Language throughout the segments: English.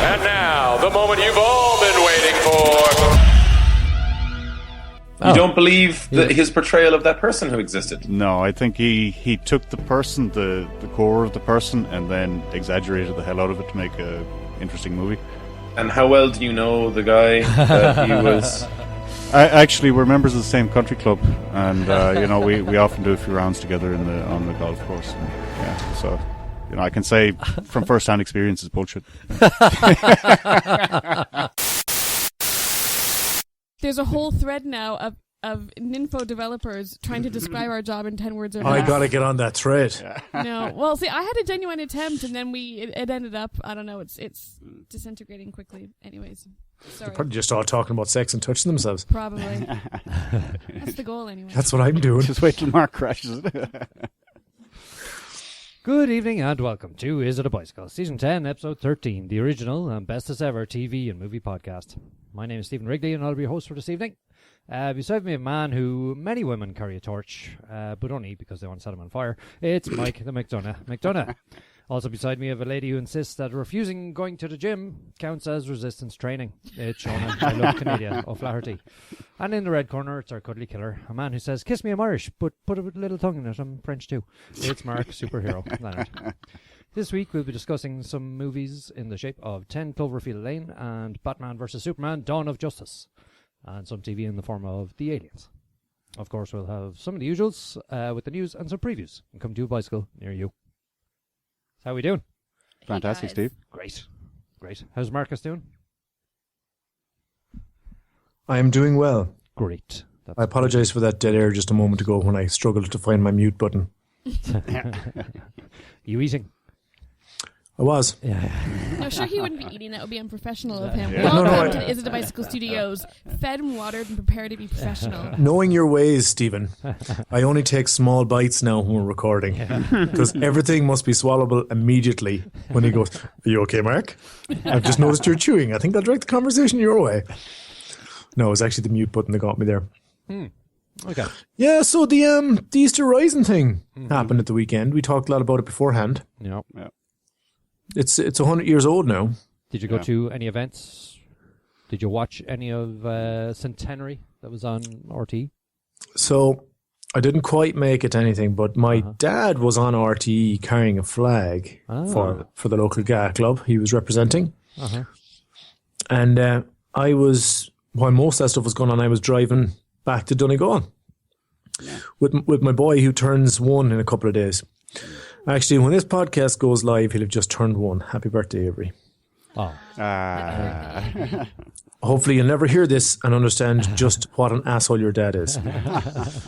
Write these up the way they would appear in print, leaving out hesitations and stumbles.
And now, the moment you've all been waiting for. You don't believe his portrayal of that person who existed? No, I think he took the person, the core of the person, and then exaggerated the hell out of it to make a interesting movie. And how well do you know the guy that he was? Actually, we're members of the same country club, and we often do a few rounds together on the golf course. And, yeah, so I can say from first-hand experience, it's bullshit. There's a whole thread now of Ninfo developers trying to describe our job in 10 words or less. I gotta get on that thread. No, well, see, I had a genuine attempt, and then it ended up, I don't know, it's disintegrating quickly. Anyways, sorry. They're probably just all talking about sex and touching themselves. Probably. That's the goal, anyway. That's what I'm doing. Just wait till Mark crashes it. Good evening and welcome to Is It a Bicycle? Season 10, Episode 13, the original and bestest ever TV and movie podcast. My name is Stephen Wrigley and I'll be your host for this evening. Beside me a man who many women carry a torch, but only because they want to set him on fire. It's Mike the McDonough. Also beside me I have a lady who insists that refusing going to the gym counts as resistance training. It's Shauna, I love Canada, O'Flaherty. And in the red corner, it's our cuddly killer, a man who says, "Kiss me, I'm Irish, but put a little tongue in it, I'm French too." It's Mark, superhero, Leonard. This week we'll be discussing some movies in the shape of 10 Cloverfield Lane and Batman vs Superman, Dawn of Justice, and some TV in the form of The Aliens. Of course, we'll have some of the usuals with the news and some previews, and come to a bicycle near you. How are we doing? Fantastic, Steve. Great. How's Marcus doing? I am doing well. Great. I apologise for that dead air just a moment ago when I struggled to find my mute button. You eating? I was. Yeah. No, sure he wouldn't be eating. That would be unprofessional of him. Yeah. Welcome to Is It a Bicycle Studios. Fed and watered and prepared to be professional. Knowing your ways, Stephen, I only take small bites now when we're recording because everything must be swallowable immediately when he goes, "Are you okay, Mark? I've just noticed you're chewing. I think I'll direct the conversation your way." No, it was actually the mute button that got me there. Okay. Yeah, so the Easter Rising thing happened at the weekend. We talked a lot about it beforehand. Yeah. It's 100 years old now. Did you go to any events? Did you watch any of Centenary that was on RT? So I didn't quite make it to anything, but my dad was on RTE carrying a flag for the local GA club he was representing. And I was, while most of that stuff was going on, I was driving back to Donegal with my boy who turns 1 in a couple of days. Actually, when this podcast goes live, he'll have just turned 1. Happy birthday, Avery. Oh. Hopefully you'll never hear this and understand just what an asshole your dad is.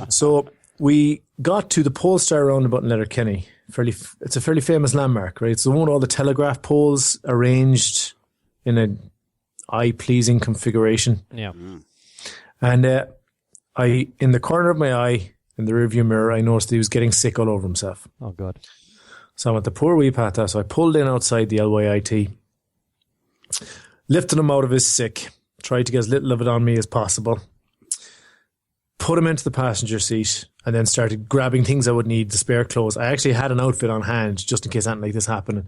So we got to the Pole Star roundabout in Letterkenny. It's a fairly famous landmark, right? It's the one with all the telegraph poles arranged in an eye-pleasing configuration. Yeah. And in the corner of my eye, in the rearview mirror, I noticed he was getting sick all over himself. Oh, God. So I went the poor wee pata. So I pulled in outside the LYIT, lifted him out of his sick, tried to get as little of it on me as possible, put him into the passenger seat, and then started grabbing things I would need, the spare clothes. I actually had an outfit on hand just in case anything like this happened.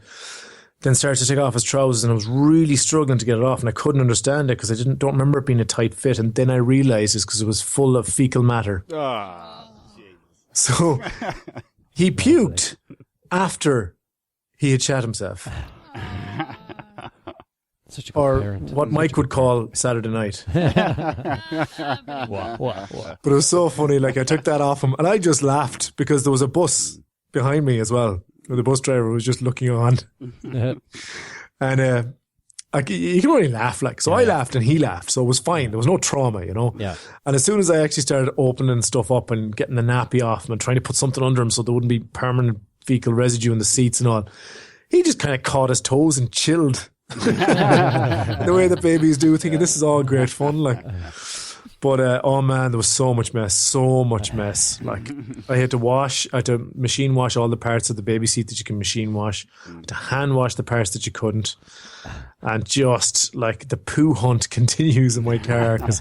Then started to take off his trousers, and I was really struggling to get it off, and I couldn't understand it because I don't remember it being a tight fit. And then I realised it's because it was full of fecal matter. So he puked after he had shat himself. Such a good Or parent. what Mike would call Saturday night. What? But it was so funny. Like, I took that off him and I just laughed because there was a bus behind me as well. The bus driver was just looking on. And you can only laugh. I laughed and he laughed. So it was fine. There was no trauma, you know. Yeah. And as soon as I actually started opening stuff up and getting the nappy off him and trying to put something under him so there wouldn't be permanent fecal residue in the seats and all, he just kind of caught his toes and chilled. The way that babies do, thinking this is all great fun. But oh man, there was so much mess. Like, I had to machine wash all the parts of the baby seat that you can machine wash, to hand wash the parts that you couldn't, and just like the poo hunt continues in my car because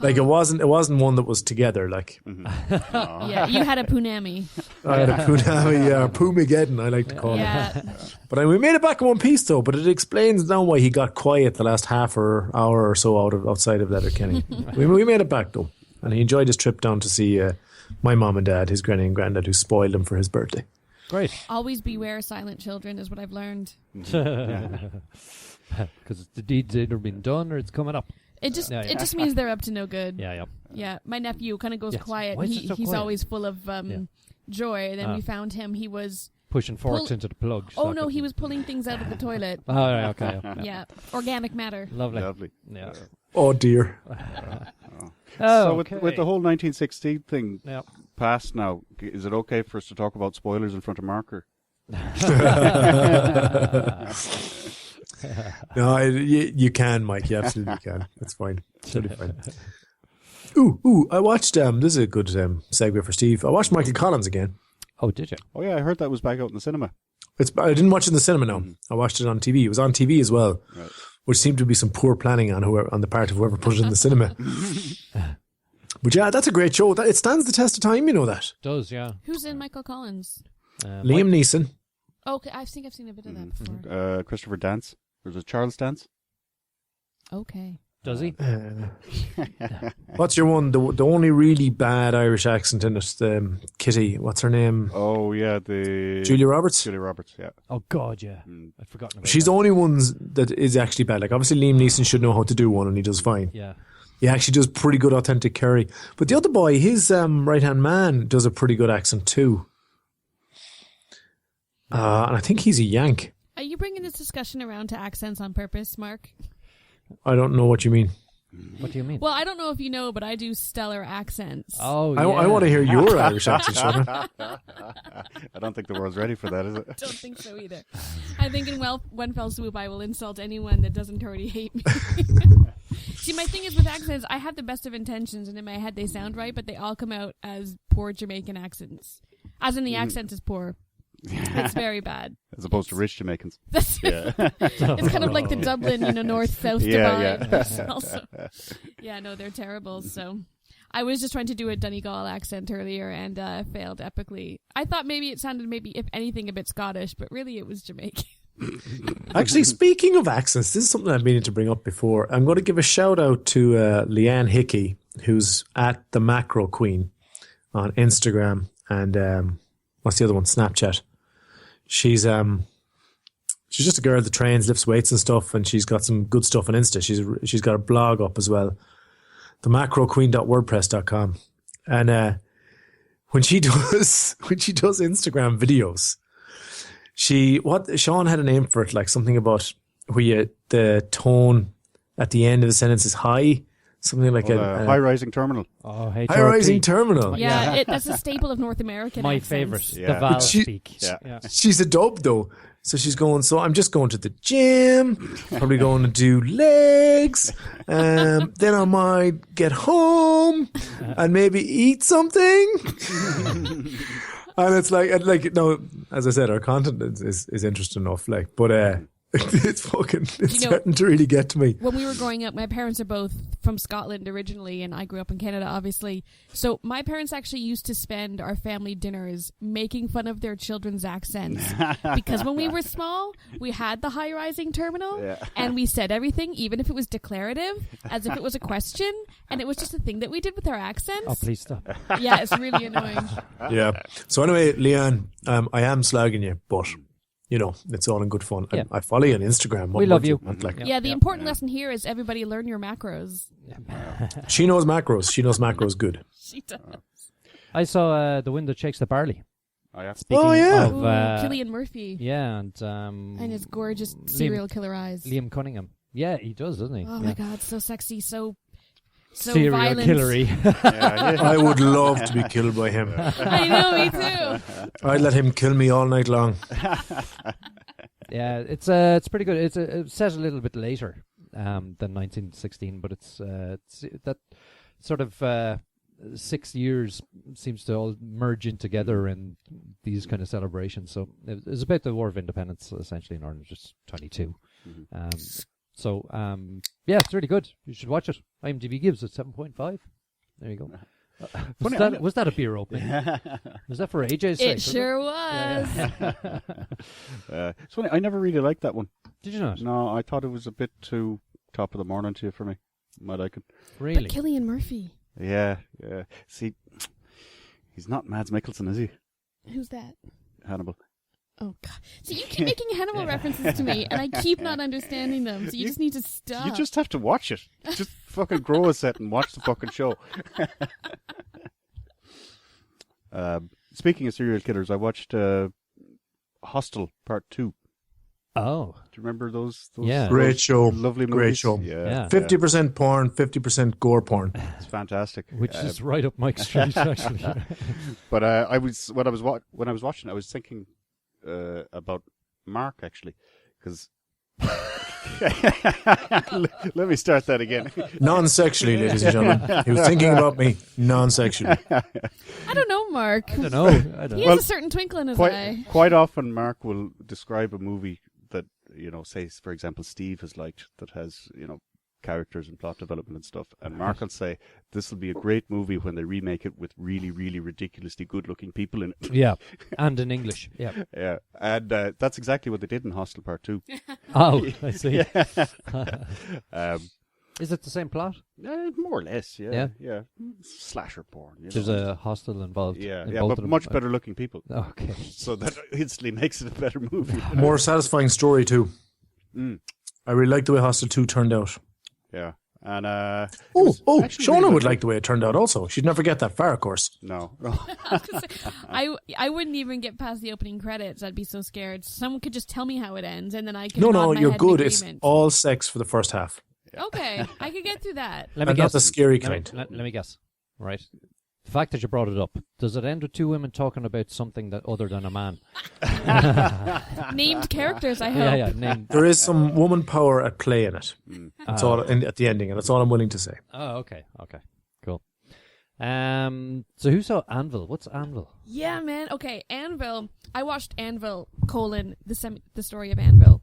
Like it wasn't one that was together. Like Yeah, you had a punami. I had a punami, or Pumageddon, I like to call it. Yeah. But we made it back in one piece though. But it explains now why he got quiet the last half or hour or so outside of Letterkenny. we made it back though, and he enjoyed his trip down to see my mom and dad, his granny and granddad, who spoiled him for his birthday. Great. Always beware silent children is what I've learned. Because the deed's either been done or it's coming up. It just means they're up to no good. Yeah. Yeah, my nephew kind of goes Yes. quiet. Why is it so He's quiet? always full of joy. And then we found him. He was Pushing forks into the plug. Oh no, he was pulling things out of the toilet. Oh, right, okay. Yeah, organic matter. Lovely. Yeah. Oh dear. So Okay. with the whole 1916 thing Yeah. past now, is it okay for us to talk about spoilers in front of Marker? No, you can, Mike. You absolutely can. That's fine. Totally fine. Ooh! I watched. This is a good segue for Steve. I watched Michael Collins again. Oh, did you? Oh yeah, I heard that was back out in the cinema. I didn't watch it in the cinema. No, I watched it on TV. It was on TV as well, Right. which seemed to be some poor planning on the part of whoever put it in the cinema. But yeah, that's a great show. It stands the test of time. You know that. Does, yeah. Who's in Michael Collins? Liam Neeson. Okay, I think I've seen a bit of that before. Christopher Dance. Was it Charles Dance? Okay. Does he? What's your one? The only really bad Irish accent in it. Kitty. What's her name? Oh yeah, the Julia Roberts. Julia Roberts. Yeah. Oh, God, yeah. I'd forgotten about She's that. the only one that is actually bad. Like obviously Liam Neeson should know how to do one, and he does fine. Yeah. He actually does pretty good authentic Kerry. But the other boy, his right hand man, does a pretty good accent too. And I think he's a Yank. Are you bringing this discussion around to accents on purpose, Mark? I don't know what you mean. What do you mean? Well, I don't know if you know, but I do stellar accents. Oh, yeah. I want to hear your Irish accent, Sean. I don't think the world's ready for that, is it? Don't think so either. I think in one fell swoop I will insult anyone that doesn't already hate me. See, my thing is with accents, I have the best of intentions, and in my head they sound right, but they all come out as poor Jamaican accents. As in the accent is poor. It's very bad. As opposed to rich Jamaicans. Yeah. It's kind of like the Dublin, north-south divide. Yeah. Also, no, they're terrible. So I was just trying to do a Donegal accent earlier and failed epically. I thought maybe it sounded if anything, a bit Scottish, but really it was Jamaican. Actually, speaking of accents, this is something I've meaning to bring up before. I'm going to give a shout out to Leanne Hickey, who's at the Macro Queen on Instagram and what's the other one? Snapchat. She's just a girl that trains, lifts weights and stuff, and she's got some good stuff on Insta. She's got a blog up as well, themacroqueen.wordpress.com. And when she does Instagram videos, Sean had a name for it, like something about where the tone at the end of the sentence is high, something like a high-rising terminal. Oh, HRT. high-rising terminal. Yeah, that's a staple of North American My accents. favourite. Yeah. The Val But she- speak. Yeah. She's a dub though. So she's going, so I'm just going to the gym, probably going to do legs, then I might get home and maybe eat something. And it's like, no, as I said, our content is interesting enough, but it's starting to really get to me. When we were growing up, my parents are both from Scotland originally, and I grew up in Canada, obviously. So my parents actually used to spend our family dinners making fun of their children's accents. Because when we were small, we had the high-rising terminal, and we said everything, even if it was declarative, as if it was a question, and it was just a thing that we did with our accents. Oh, please stop. Yeah, it's really annoying. Yeah. So anyway, Leanne, I am slagging you, but it's all in good fun. Yeah. I follow you on Instagram. We love you. Yeah, the important lesson here is everybody learn your macros. She knows macros. She knows macros good. She does. I saw The Wind That Shakes the Barley. Oh, yeah. Speaking yeah. of... Ooh, Cillian Murphy. Yeah, and And his gorgeous serial killer eyes. Liam Cunningham. Yeah, he does, doesn't he? Oh my God, so sexy, so Serial violent. killery. I would love to be killed by him. I know, me too. I'd let him kill me all night long. Yeah, it's pretty good. It's set a little bit later than 1916, but it's that sort of 6 years seems to all merge in together in these kind of celebrations. So it's about the War of Independence, essentially, in Ireland, just 22. So, yeah, it's really good. You should watch it. IMDb gives it 7.5. There you go. Was that a beer opening? Was that for AJ's sake? It sure was. It's funny. I never really liked that one. Did you not? No, I thought it was a bit too top of the morning to you for me. Might like it. Really? But Cillian Murphy. Yeah. See, he's not Mads Mikkelsen, is he? Who's that? Hannibal. Oh, God. So you keep making Hannibal references to me, and I keep not understanding them, so you just need to stop. You just have to watch it. Just fucking grow a set and watch the fucking show. Speaking of serial killers, I watched Hostel Part 2. Oh. Do you remember those Great show. Lovely movies? Great show. Yeah. 50% porn, 50% gore porn. It's fantastic. Which is right up Mike's street, actually. But when I was watching, I was thinking about Mark, actually, because let me start that again. Non-sexually, ladies and gentlemen. He was thinking about me non-sexually. I don't know, Mark. I don't know. He has a certain twinkle in his eye. Quite often, Mark will describe a movie that, say, for example, Steve has liked, that has, characters and plot development and stuff. And Mark will say, this will be a great movie when they remake it with really, really ridiculously good-looking people in it. Yeah, and in English. Yeah. Yeah, and that's exactly what they did in Hostel Part 2. Oh, I see. Is it the same plot? More or less, yeah. Slasher porn. There's a hostel involved. Yeah, in yeah, both but of them. much better looking people. Okay. So that instantly makes it a better movie. More satisfying story, too. Mm. I really like the way Hostel 2 turned out. Yeah. And Shona really would like the way it turned out also. She'd never get that far, of course. No. I wouldn't even get past the opening credits. I'd be so scared. Someone could just tell me how it ends, and then I can. No, my you're head good. in It's agreement. all sex for the first half. Okay, I could get through that. Let me And guess. not the scary kind. Let me guess. Right. The fact that you brought it up, does it end with two women talking about something that other than a man? Named characters, I hope. Yeah, named. There is some woman power at play in it. That's all at the ending, and that's all I'm willing to say. Oh, okay, cool. So who saw Anvil? What's Anvil? Yeah, man. Okay, Anvil. I watched Anvil: the story of Anvil.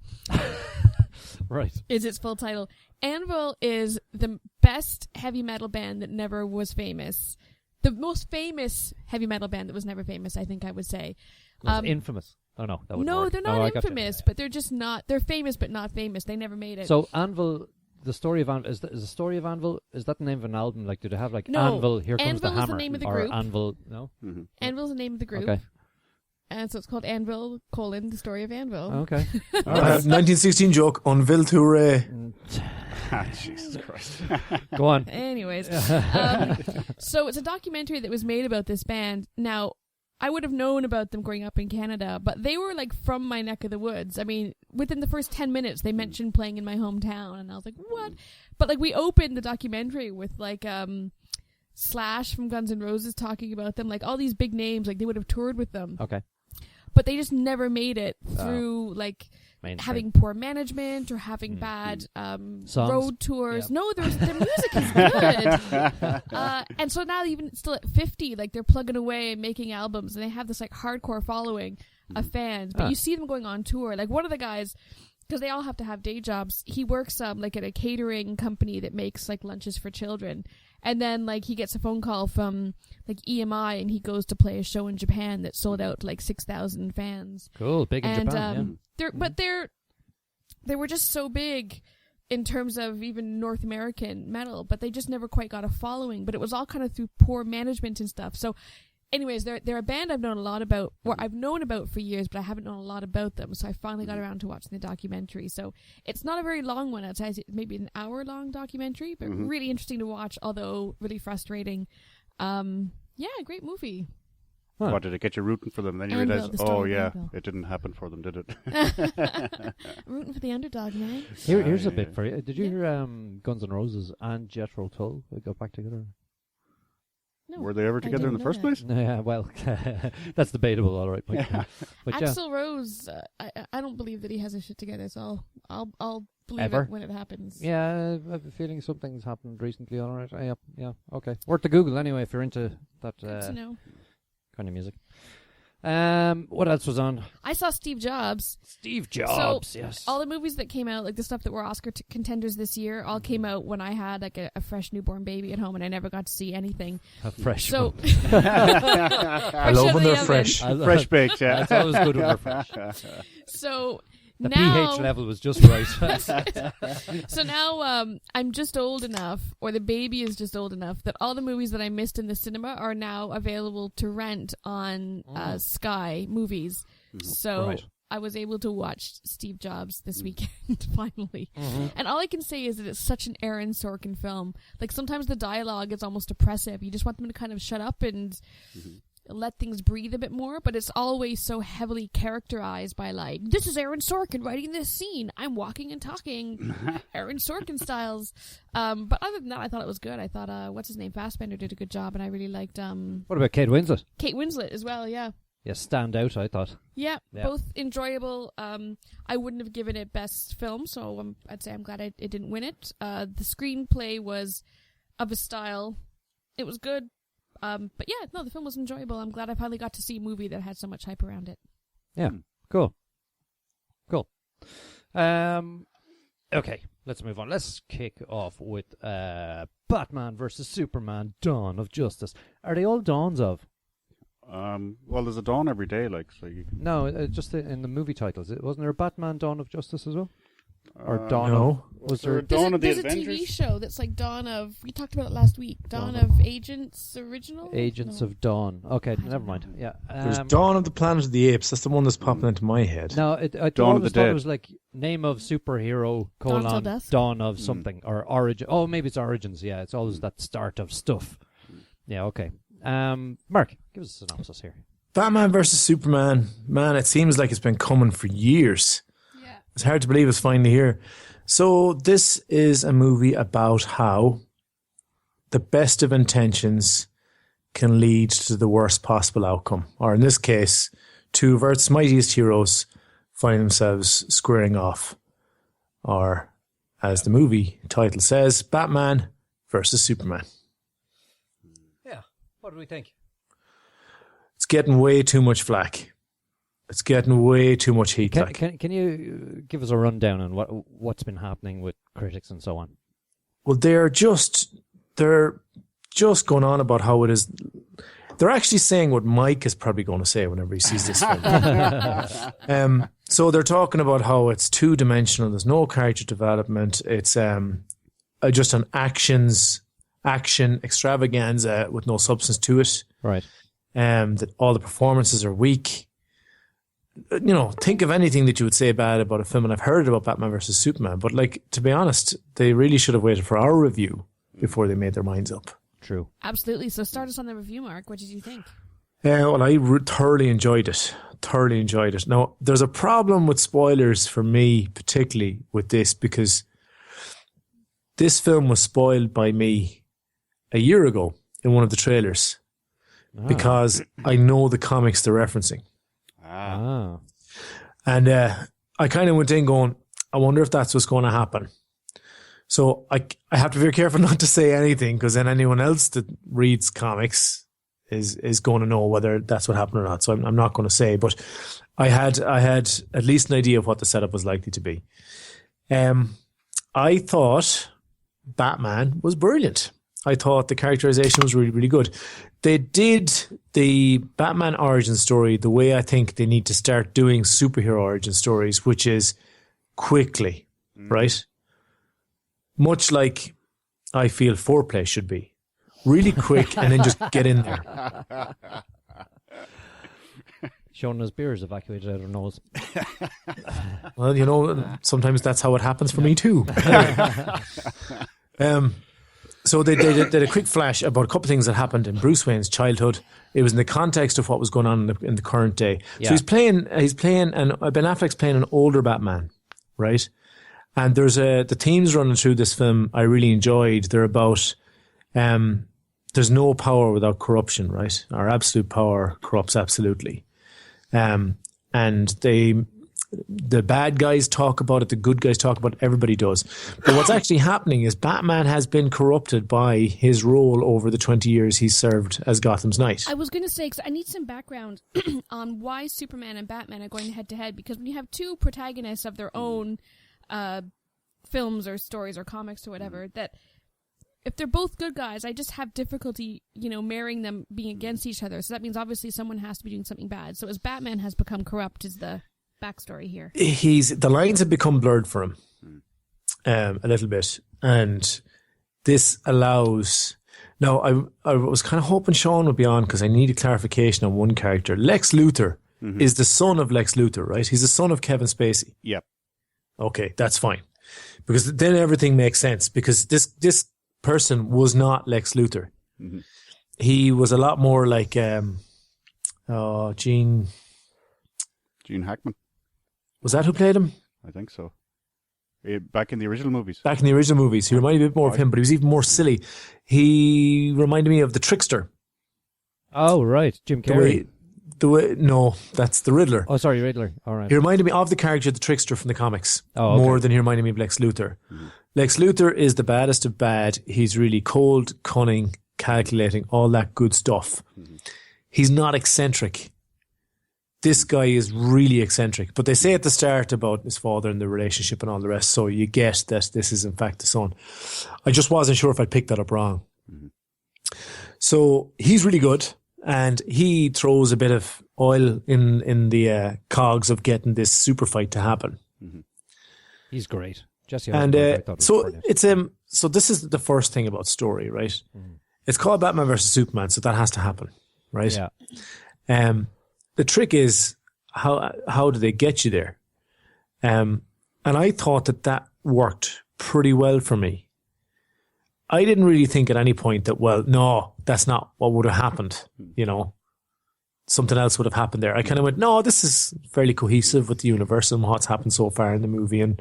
Right. Is its full title. Anvil is the best heavy metal band that never was famous. The most famous heavy metal band that was never famous, I think I would say. Infamous. Oh, no. That No, work. they're Oh, not I gotcha. infamous, but they're just not. They're famous, but not famous. They never made it. So Anvil, the story of Anvil, is the story of Anvil, is that the name of an album? Like, do they have like No, Anvil, Here Comes Anvil the is Hammer? the name of the or group. Anvil, no? Mm-hmm. Anvil's the name of the group. Okay. And so it's called Anvil, the story of Anvil. Okay. 1916 joke, Unville Touré. Jesus Christ. Go on. Anyways, so it's a documentary that was made about this band. Now, I would have known about them growing up in Canada, but they were like from my neck of the woods. I mean, within the first 10 minutes, they mentioned playing in my hometown, and I was like, what? But like, we opened the documentary with like Slash from Guns N' Roses talking about them, like all these big names, like they would have toured with them. Okay. But they just never made it through like Mainstream. having poor management or having bad road tours. Yep. No, their music is good. And so now even still at 50, like they're plugging away and making albums, and they have this like hardcore following of fans. But you see them going on tour. Like one of the guys, because they all have to have day jobs, he works like at a catering company that makes like lunches for children. And then like he gets a phone call from like EMI, and he goes to play a show in Japan that sold out to like 6,000 fans. Cool, big in Japan. They were just so big in terms of even North American metal, but they just never quite got a following. But it was all kind of through poor management and stuff. So anyways, they're a band I've known a lot about, or I've known about for years, but I haven't known a lot about them. So I finally got around to watching the documentary. So it's not a very long one. I'd say it's maybe an hour-long documentary, but really interesting to watch, although really frustrating. Yeah, great movie. Huh. What, did it get you rooting for them? Then you Anvil, realize, the story of yeah, Anvil. it didn't happen for them, did it? Rooting for the underdog, man. Here's a bit for you. Did you hear Guns N' Roses and Jethro Tull got back together? No, Were they ever I together in didn't the know first that. place? Yeah, well, that's debatable, all right. But, but yeah. Axl Rose, I don't believe that he has his shit together, so I'll believe Ever? it when it happens. Yeah, I have a feeling something's happened recently, all right. Yeah, okay. Worth the Google anyway if you're into that Good to know. kind of music. What else was on? I saw Steve Jobs. Steve Jobs, So, yes. all the movies that came out, like the stuff that were Oscar contenders this year, all came out when I had like a fresh newborn baby at home, and I never got to see anything. A fresh So, one. I love when they're fresh. Fresh baked, yeah. That's always good when they're fresh. so The now, pH level was just right. so now I'm just old enough, or the baby is just old enough, that all the movies that I missed in the cinema are now available to rent on Sky Movies. So Right. I was able to watch Steve Jobs this weekend, finally. And all I can say is that it's such an Aaron Sorkin film. Like, sometimes the dialogue is almost oppressive. You just want them to kind of shut up and let things breathe a bit more, but it's always so heavily characterized by, like, this is Aaron Sorkin writing this scene. I'm walking and talking. Aaron Sorkin styles. But other than that, I thought it was good. I thought, what's his name? Fassbender did a good job, and I really liked What about Kate Winslet? Kate Winslet as well, yeah. Yeah, stand out, I thought. Yeah, Yeah. both enjoyable. I wouldn't have given it best film, so I'd say I'm glad it didn't win it. The screenplay was of a style. It was good. But yeah, no, the film was enjoyable. I'm glad I finally got to see a movie that had so much hype around it. Yeah, cool. Okay, let's move on. Let's kick off with Batman versus Superman: Dawn of Justice. Are they all dawns of? Well, there's a dawn every day, like, so you can... No, just in the movie titles. Wasn't there a Batman: Dawn of Justice as well? Or Dawn no. of... Was there... Dawn of the There's Avengers? a TV show that's like Dawn of... We talked about it last week. Dawn of Agents Original? Agents No. of Dawn. Okay, don't never mind. know. Yeah. There's Dawn of the Planet of the Apes. That's the one that's popping into my head. No, I Dawn of always the thought it Dead. was like name of superhero Dawn till colon dusk? Dawn of something or origin. Oh, maybe it's origins. Yeah, it's always that start of stuff. Yeah, okay. Mark, give us a synopsis here. Batman versus Superman. Man, it seems like it's been coming for years. Yeah. It's hard to believe it's finally here. So this is a movie about how the best of intentions can lead to the worst possible outcome. Or in this case, two of Earth's mightiest heroes find themselves squaring off. Or, as the movie title says, Batman versus Superman. Yeah. What do we think? It's getting way too much flack. It's getting way too much heat. Can you give us a rundown on what's been happening with critics and so on? Well, they're just going on about how it is. They're actually saying what Mike is probably going to say whenever he sees this film. So they're talking about how it's two-dimensional. There's no character development. It's just an action extravaganza with no substance to it. Right. That all the performances are weak. You know, think of anything that you would say bad about a film, and I've heard it about Batman versus Superman, but like, to be honest, they really should have waited for our review before they made their minds up. True. Absolutely. So start us on the review, Mark. What did you think? Well, I thoroughly enjoyed it. Now, there's a problem with spoilers for me, particularly with this, because this film was spoiled by me a year ago in one of the trailers, because I know the comics they're referencing. Ah. And I kind of went in going, I wonder if that's what's going to happen. So I have to be very careful not to say anything, because then anyone else that reads comics is going to know whether that's what happened or not. So I'm not going to say, but I had at least an idea of what the setup was likely to be. I thought Batman was brilliant. I thought the characterization was really, really good. They did the Batman origin story the way I think they need to start doing superhero origin stories, which is quickly, right? Much like I feel foreplay should be. Really quick and then just get in there. Showing his beers evacuated out her nose. Well, you know, sometimes that's how it happens for me too. So they did a quick flash about a couple of things that happened in Bruce Wayne's childhood. It was in the context of what was going on in the current day. Yeah. So he's playing, and Ben Affleck's playing an older Batman, right? And there's the themes running through this film I really enjoyed. They're about there's no power without corruption, right? Our absolute power corrupts absolutely. And they The bad guys talk about it, the good guys talk about it, everybody does. But what's actually happening is Batman has been corrupted by his role over the 20 years he's served as Gotham's Knight. I was going to say, because I need some background on why Superman and Batman are going head to head, because when you have two protagonists of their own films or stories or comics or whatever, that if they're both good guys, I just have difficulty, marrying them being against each other. So that means obviously someone has to be doing something bad. So as Batman has become corrupt is the backstory here. The lines have become blurred for him a little bit, and this allows. Now, I was kind of hoping Sean would be on because I need a clarification on one character. Lex Luthor is the son of Lex Luthor, right? He's the son of Kevin Spacey. Yep. Okay, that's fine, because then everything makes sense. Because this person was not Lex Luthor. Mm-hmm. He was a lot more like Gene Hackman. Was that who played him? I think so. Back in the original movies. Back in the original movies. He reminded me a bit more of him, but he was even more silly. He reminded me of the Trickster. Oh, right. Jim Carrey. No, that's the Riddler. Oh, sorry, Riddler. All right. He reminded me of the character, the Trickster from the comics, okay. More than he reminded me of Lex Luthor. Mm-hmm. Lex Luthor is the baddest of bad. He's really cold, cunning, calculating, all that good stuff. Mm-hmm. He's not eccentric. This guy is really eccentric. But they say at the start about his father and the relationship and all the rest, so you get that this is in fact the son. I just wasn't sure if I'd picked that up wrong. Mm-hmm. So he's really good, and he throws a bit of oil in the cogs of getting this super fight to happen. Mm-hmm. He's great. Jesse, and so it's so this is the first thing about story, right? Mm-hmm. It's called Batman versus Superman, so that has to happen, right? Yeah. The trick is how do they get you there? And I thought that worked pretty well for me. I didn't really think at any point that, well, no, that's not what would have happened. Something else would have happened there. I kind of went, no, this is fairly cohesive with the universe and what's happened so far in the movie, and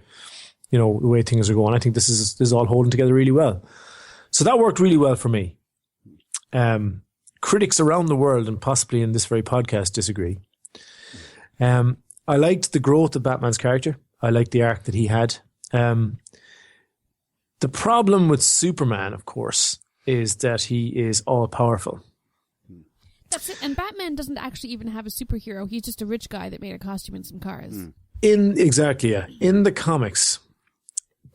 the way things are going. I think this is all holding together really well. So that worked really well for me. Critics around the world and possibly in this very podcast disagree. I liked the growth of Batman's character. I liked the arc that he had. The problem with Superman, of course, is that he is all-powerful. That's it. And Batman doesn't actually even have a superhero. He's just a rich guy that made a costume and some cars. Exactly, yeah. In the comics,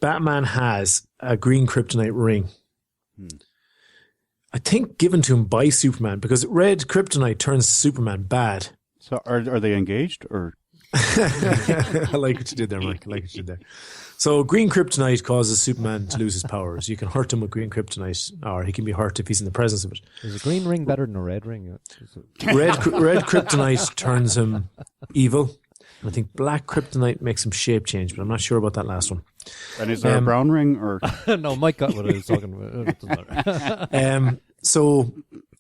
Batman has a green kryptonite ring. I think given to him by Superman, because red kryptonite turns Superman bad. So are they engaged, or? I like what you did there, Mike. I like what you did there. So green kryptonite causes Superman to lose his powers. You can hurt him with green kryptonite, or he can be hurt if he's in the presence of it. Is a green ring better than a red ring? Red kryptonite turns him evil. I think black kryptonite makes him shape change, but I'm not sure about that last one. And is there a brown ring, or? No, Mike got what I was talking about. It doesn't matter. So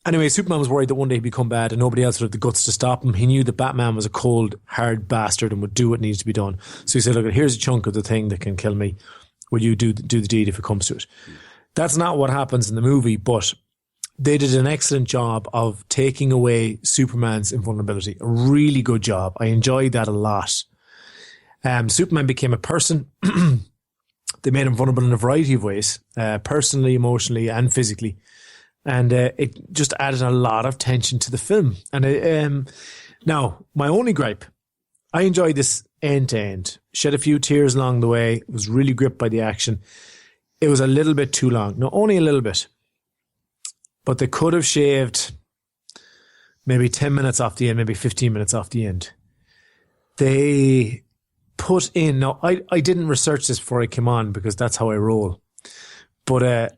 anyway, Superman was worried that one day he'd become bad and nobody else would have the guts to stop him. He knew that Batman was a cold, hard bastard and would do what needs to be done. So he said, look, here's a chunk of the thing that can kill me. Will you do the deed if it comes to it? That's not what happens in the movie, but they did an excellent job of taking away Superman's invulnerability. A really good job. I enjoyed that a lot. Superman became a person. They made him vulnerable in a variety of ways, personally, emotionally, and physically. And it just added a lot of tension to the film. And now, my only gripe, I enjoyed this end to end. Shed a few tears along the way. Was really gripped by the action. It was a little bit too long. No, only a little bit. But they could have shaved maybe 10 minutes off the end, maybe 15 minutes off the end. They put in... Now, I didn't research this before I came on because that's how I roll. But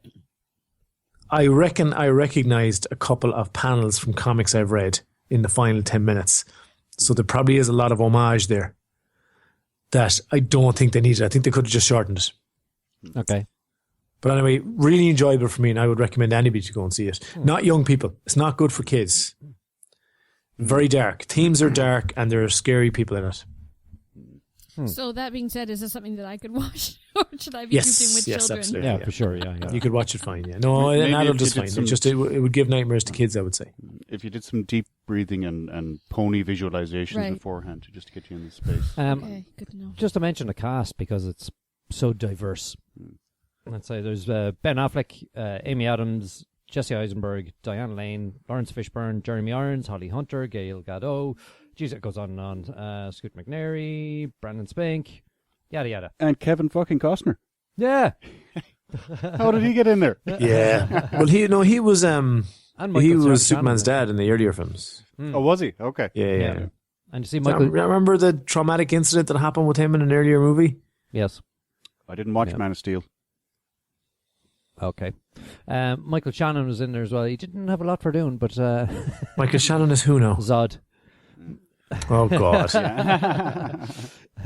I reckon I recognised a couple of panels from comics I've read in the final 10 minutes. So there probably is a lot of homage there that I don't think they needed. I think they could have just shortened it. Okay. But anyway, really enjoyable for me, and I would recommend anybody to go and see it. Not young people. It's not good for kids. Very dark. Themes are dark, and there are scary people in it. So that being said, is this something that I could watch, or should I be Yes, using with yes, children? absolutely. Yeah, for sure. Yeah. You could watch it fine, yeah. No, Maybe an adult if you is did fine. some- It would give nightmares to kids, I would say. If you did some deep breathing and pony visualizations Right. beforehand, just to get you in the space. Okay, good to know. Just to mention the cast because it's so diverse. Let's say there's Ben Affleck, Amy Adams, Jesse Eisenberg, Diane Lane, Lawrence Fishburne, Jeremy Irons, Holly Hunter, Gail Gadot. Jeez, it goes on and on. Scoot McNairy, Brandon Spink, yada yada. And Kevin fucking Costner. Yeah, How did he get in there? Yeah. Well, he was and he Michael was Shannon. Superman's dad in the earlier films. Oh, was he? Okay. Yeah. And you see Do you Michael. remember the traumatic incident that happened with him in an earlier movie? Yes. I didn't watch Yeah. Man of Steel. Okay. Michael Shannon was in there as well. He didn't have a lot for doing, but Michael Shannon is who now? Zod. Oh, God.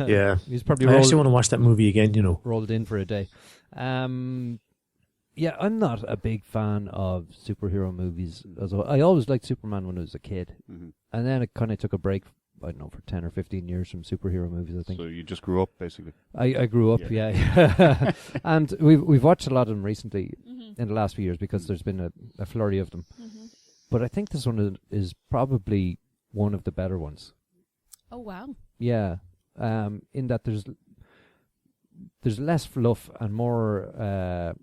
Yeah. He's probably I actually rolled, want to watch that movie again, rolled in for a day. Yeah, I'm not a big fan of superhero movies. I always liked Superman when I was a kid. Mhm. And then it kind of took a break, I don't know, for 10 or 15 years from superhero movies, I think. So you just grew up, basically. I grew up, yeah. And we've watched a lot of them recently in the last few years because there's been a flurry of them. But I think this one is probably one of the better ones. Oh wow. Yeah. In that there's less fluff and more...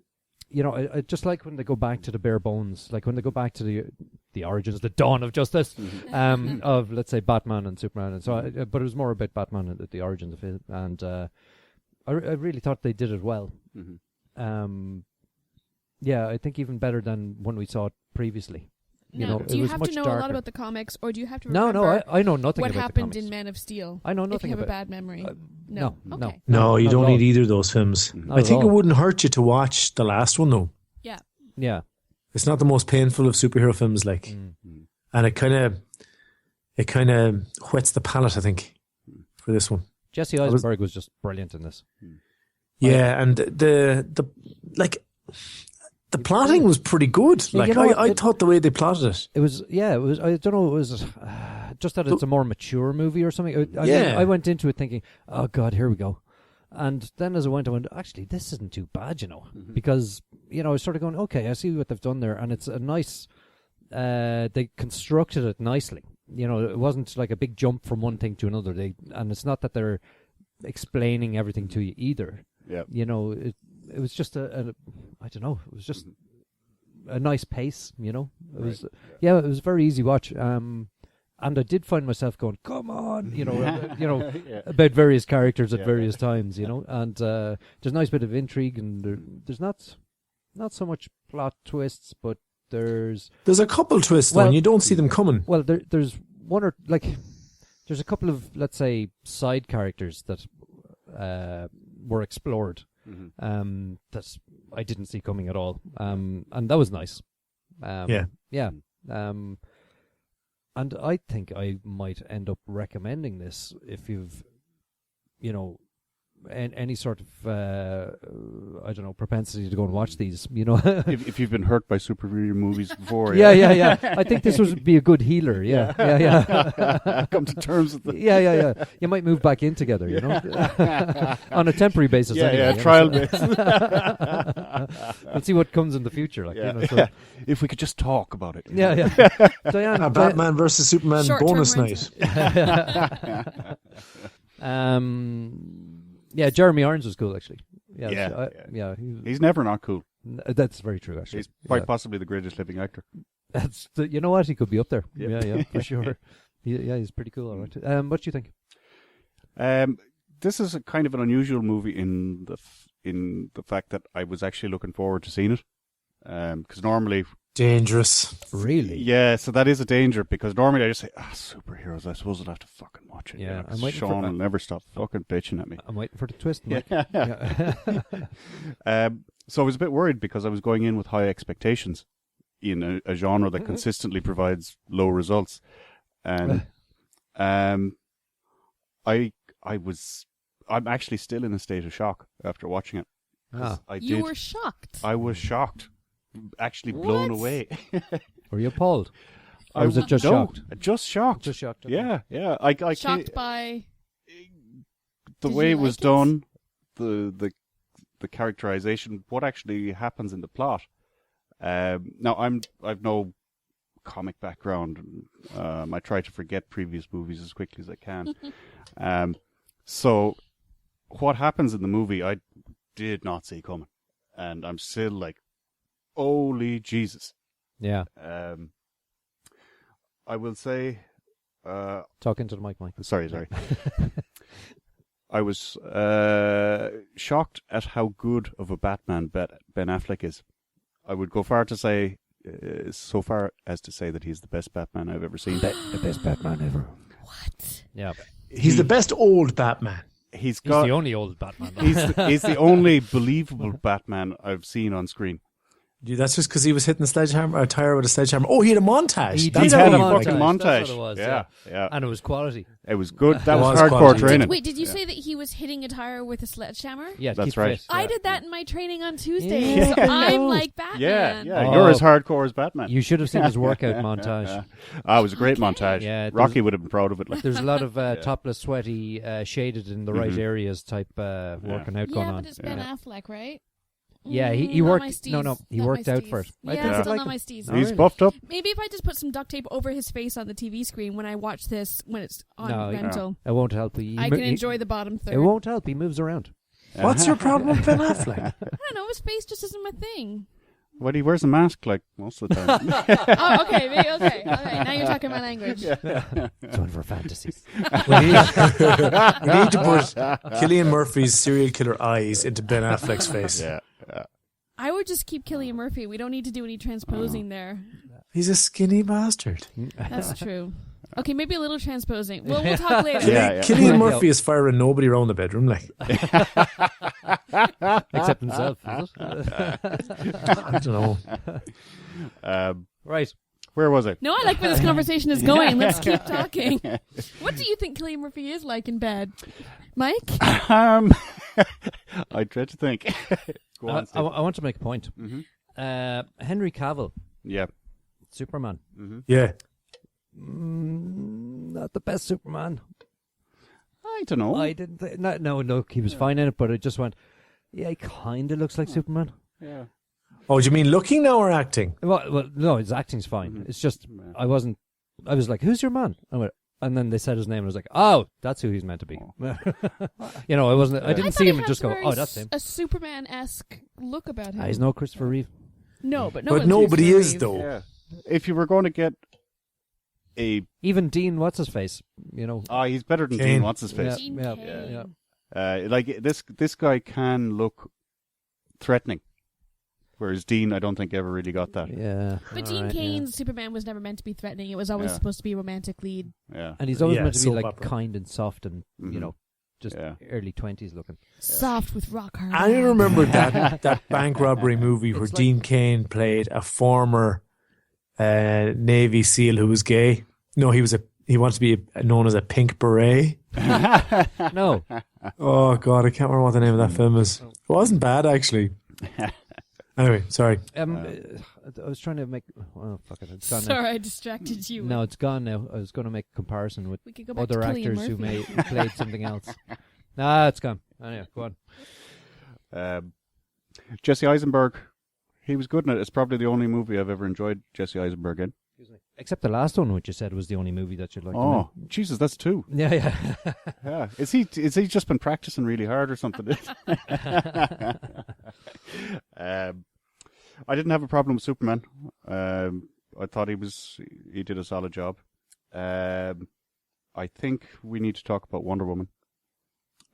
I just like when they go back to the bare bones, like when they go back to the origins, the dawn of justice, of, let's say, Batman and Superman. And so, but it was more about Batman and the origins of it. And I really thought they did it well. Yeah, I think even better than when we saw it previously. Now, it do you was have much to know a darker. lot about the comics, or do you have to No, remember I know nothing what about happened the in comics. Man of Steel? I know If nothing you have about a bad memory. No. Okay. No, you not don't at all. need either of those films. Not I at think it all. wouldn't hurt you to watch the last one, though. Yeah. Yeah. It's not the most painful of superhero films, like. And it kind of whets the palate, I think, for this one. Jesse Eisenberg was just brilliant in this. Yeah, and the plotting was pretty good. Yeah, Like, you know what? I thought the way they plotted it. It was, I don't know, it was just that it's a more mature movie or something. I went into it thinking, oh God, here we go. And then as I went, actually, this isn't too bad, because, I was sort of going, okay, I see what they've done there. And it's a nice, they constructed it nicely. It wasn't like a big jump from one thing to another. And it's not that they're explaining everything to you either. Yeah. It was just I don't know, it was just a nice pace, It was, it was a very easy watch. And I did find myself going, come on, about various characters at various times, and there's a nice bit of intrigue, and there's not so much plot twists, but there's a couple twists, though, and you don't see them coming. Well, there's one or, there's a couple of, let's say, side characters that were explored that I didn't see coming at all, and that was nice. And I think I might end up recommending this if you've, any sort of, I don't know, propensity to go and watch these, if you've been hurt by superhero movies before. Yeah. I think this would be a good healer. Yeah. Come to terms with the... Yeah. You might move back in together, on a temporary basis. Anyway, trial basis. We'll see what comes in the future. If we could just talk about it. Yeah. Diane, A Batman versus Superman Short-term bonus rentals. night. Yeah, Jeremy Irons was cool, actually. He's never not cool. That's very true, actually. He's quite possibly the greatest living actor. That's you know what? He could be up there. Yep. Yeah, for sure. He's pretty cool, all right. What do you think? This is a kind of an unusual movie in the fact that I was actually looking forward to seeing it. Because normally... Dangerous. Really? Yeah, so that is a danger, because normally I just say, superheroes, I suppose I'll have to fucking watch it. Yeah, I'm 'cause waiting Sean for- will never stop fucking bitching at me. I'm waiting for the twist, Mike. So I was a bit worried because I was going in with high expectations in a genre that consistently provides low results. And I'm actually still in a state of shock after watching it. 'Cause You were shocked. I was shocked. Actually blown What? away. Were you appalled? Or was it just No, shocked? Just shocked. Just shocked. Okay. Yeah. I Shocked by... the Did way you it was like it? done, the characterization, what actually happens in the plot. Now I've no comic background. I try to forget previous movies as quickly as I can. So what happens in the movie, I did not see coming, and I'm still like, holy Jesus. Yeah. I will say, Talk into the mic, Mike. sorry. I was shocked at how good of a Batman Ben Affleck is. I would go far to say, so far as to say that he's the best Batman I've ever seen. The best Batman ever. What? Yeah. He's the best old Batman. He's He's the only old Batman. though. he's the only believable Batman I've seen on screen. Dude, that's just because he was hitting a tire with a sledgehammer. Oh, he had a montage. He That's He had how a he- fucking montage. That's what it was, Yeah. And it was quality. It was good. That It was was hardcore quality. training. Wait, did you say that he was hitting a tire with a sledgehammer? Yeah, That's keep right. fit. I did that in my training on Tuesdays. Yeah. So I'm like Batman. Yeah. Oh. You're as hardcore as Batman. You should have seen his workout montage. It was a great montage. Yeah, Rocky would have been proud of it. Like. There's a lot of topless, sweaty, shaded in the right areas type working out going Yeah, on. but it's Ben Affleck, right? Yeah, he Not worked. my steez. No, he Not worked my out steez. first. I Yeah, think I still like not him. my steez. Oh, He's really? buffed up. Maybe if I just put some duct tape over his face on the TV screen when I watch this when it's on No, rental, It won't help. He I can enjoy the bottom third. It won't help. He moves around. What's your problem with Ben Affleck? I don't know. His face just isn't my thing. Well, he wears a mask like most of the time. Oh, okay, maybe, okay. All right, now you're talking my language. It's one for fantasies. We need to put Cillian Murphy's serial killer eyes into Ben Affleck's face. yeah. I would just keep Cillian Murphy. We don't need to do any transposing there. He's a skinny bastard. That's true. Okay, maybe a little transposing. Well, we'll talk later. Yeah. Cillian Murphy is firing nobody around the bedroom. Like, Except himself. Is it? I don't know. Right. Where was I? No, I like where this conversation is going. Let's keep talking. What do you think Cillian Murphy is like in bed? Mike? I dread to think. Go on, I Steve. want to make a point. Henry Cavill, Yeah. Superman. Yeah. Not the best Superman. I don't know. I didn't. No. He was fine in it, but I just went. Yeah, he kind of looks like Superman. Yeah. Oh, do you mean looking now or acting? Well, no, his acting's fine. It's just I wasn't. I was like, "Who's your man?" And then they said his name, and I was like, "Oh, that's who he's meant to be." You know, I wasn't. I didn't I see thought him he and just has go, very "Oh, that's him." A Superman-esque look about him. He's no Christopher Reeve. No, but But nobody is, though. Yeah. If you were going to get Even Dean, what's his face? You know, he's better than Kane. Dean. What's his face? Gene Yeah, Kane. yeah. Like this guy can look threatening, whereas Dean, I don't think ever really got that. yeah. But all Dean right, Kane's Superman was never meant to be threatening. It was always Yeah. supposed to be a romantic lead. Yeah. And he's always Yeah, meant to be soap like opera. kind and soft and you know, just Yeah. early 20s looking. Soft with rock hard. I abs. remember that bank robbery movie where It's like- Dean Kane played a former Navy SEAL who was gay. No, he wanted to be known as a pink beret. No, Oh God, I can't remember what the name of that film is. It wasn't bad actually. Anyway, sorry. I was trying to make. Oh fuck it! It's gone now. Sorry, I distracted you. No, it's gone now. I was going to make a comparison with We could go back other to Cillian actors who Murphy. played something else. Nah, it's gone. Anyway, go on. Jesse Eisenberg, he was good in it. It's probably the only movie I've ever enjoyed Jesse Eisenberg in. Except the last one, which you said was the only movie that you'd like. Oh, Jesus, that's two. to make. Yeah. Yeah, is he just been practicing really hard or something? I didn't have a problem with Superman. I thought he did a solid job. I think we need to talk about Wonder Woman.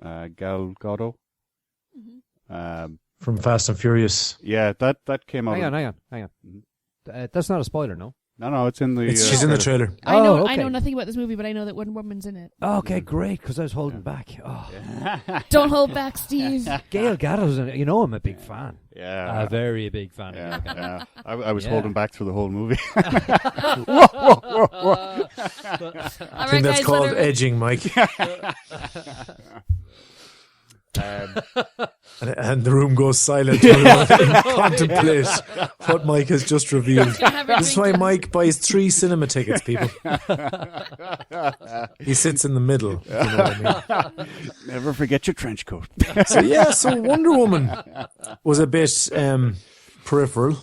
Gal Gadot. From Fast and Furious. Yeah, that came out. Hang on. That's not a spoiler, no? No, it's in the. She's in the trailer. I know. Oh, I know okay. nothing about this movie, but I know that Wonder Woman's in it. Oh, okay, great, because I was holding back. Oh. Don't hold back, Steve. Gail Gadot's in it. You know I'm a big fan. Yeah. A very big fan. Yeah, of Gail Gadot. yeah. I was Yeah. holding back through the whole movie. All I right, think that's guys, called let edging, Mike. And the room goes silent. And contemplate what Mike has just revealed. This is why Mike buys 3 cinema tickets, people. He sits in the middle. You know what I mean? Never forget your trench coat. So Wonder Woman was a bit peripheral,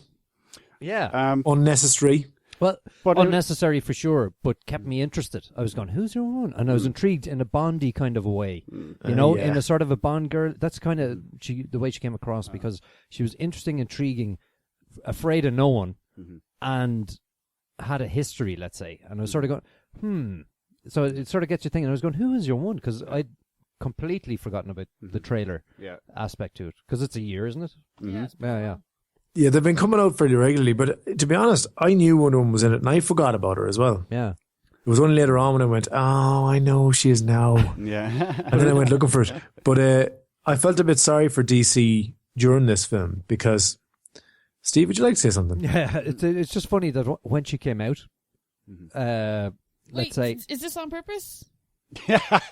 unnecessary. Well, But unnecessary for sure, but kept me interested. I was going, who's your one? And I was intrigued in a Bondy kind of a way, you know, in a sort of a Bond girl. That's kind of the way she came across, because she was interesting, intriguing, afraid of no one, and had a history, let's say. And I was sort of going, So it sort of gets you thinking. I was going, who is your one? Because I'd completely forgotten about the trailer aspect to it. Because it's a year, isn't it? Yeah. Yeah, they've been coming out fairly regularly, but to be honest, I knew Wonder Woman was in it, and I forgot about her as well. Yeah. It was only later on when I went, oh, I know who she is now. Yeah. And then I went looking for it. But I felt a bit sorry for DC during this film, because, Steve, would you like to say something? Yeah, it's just funny that when she came out, let's say... Is this on purpose?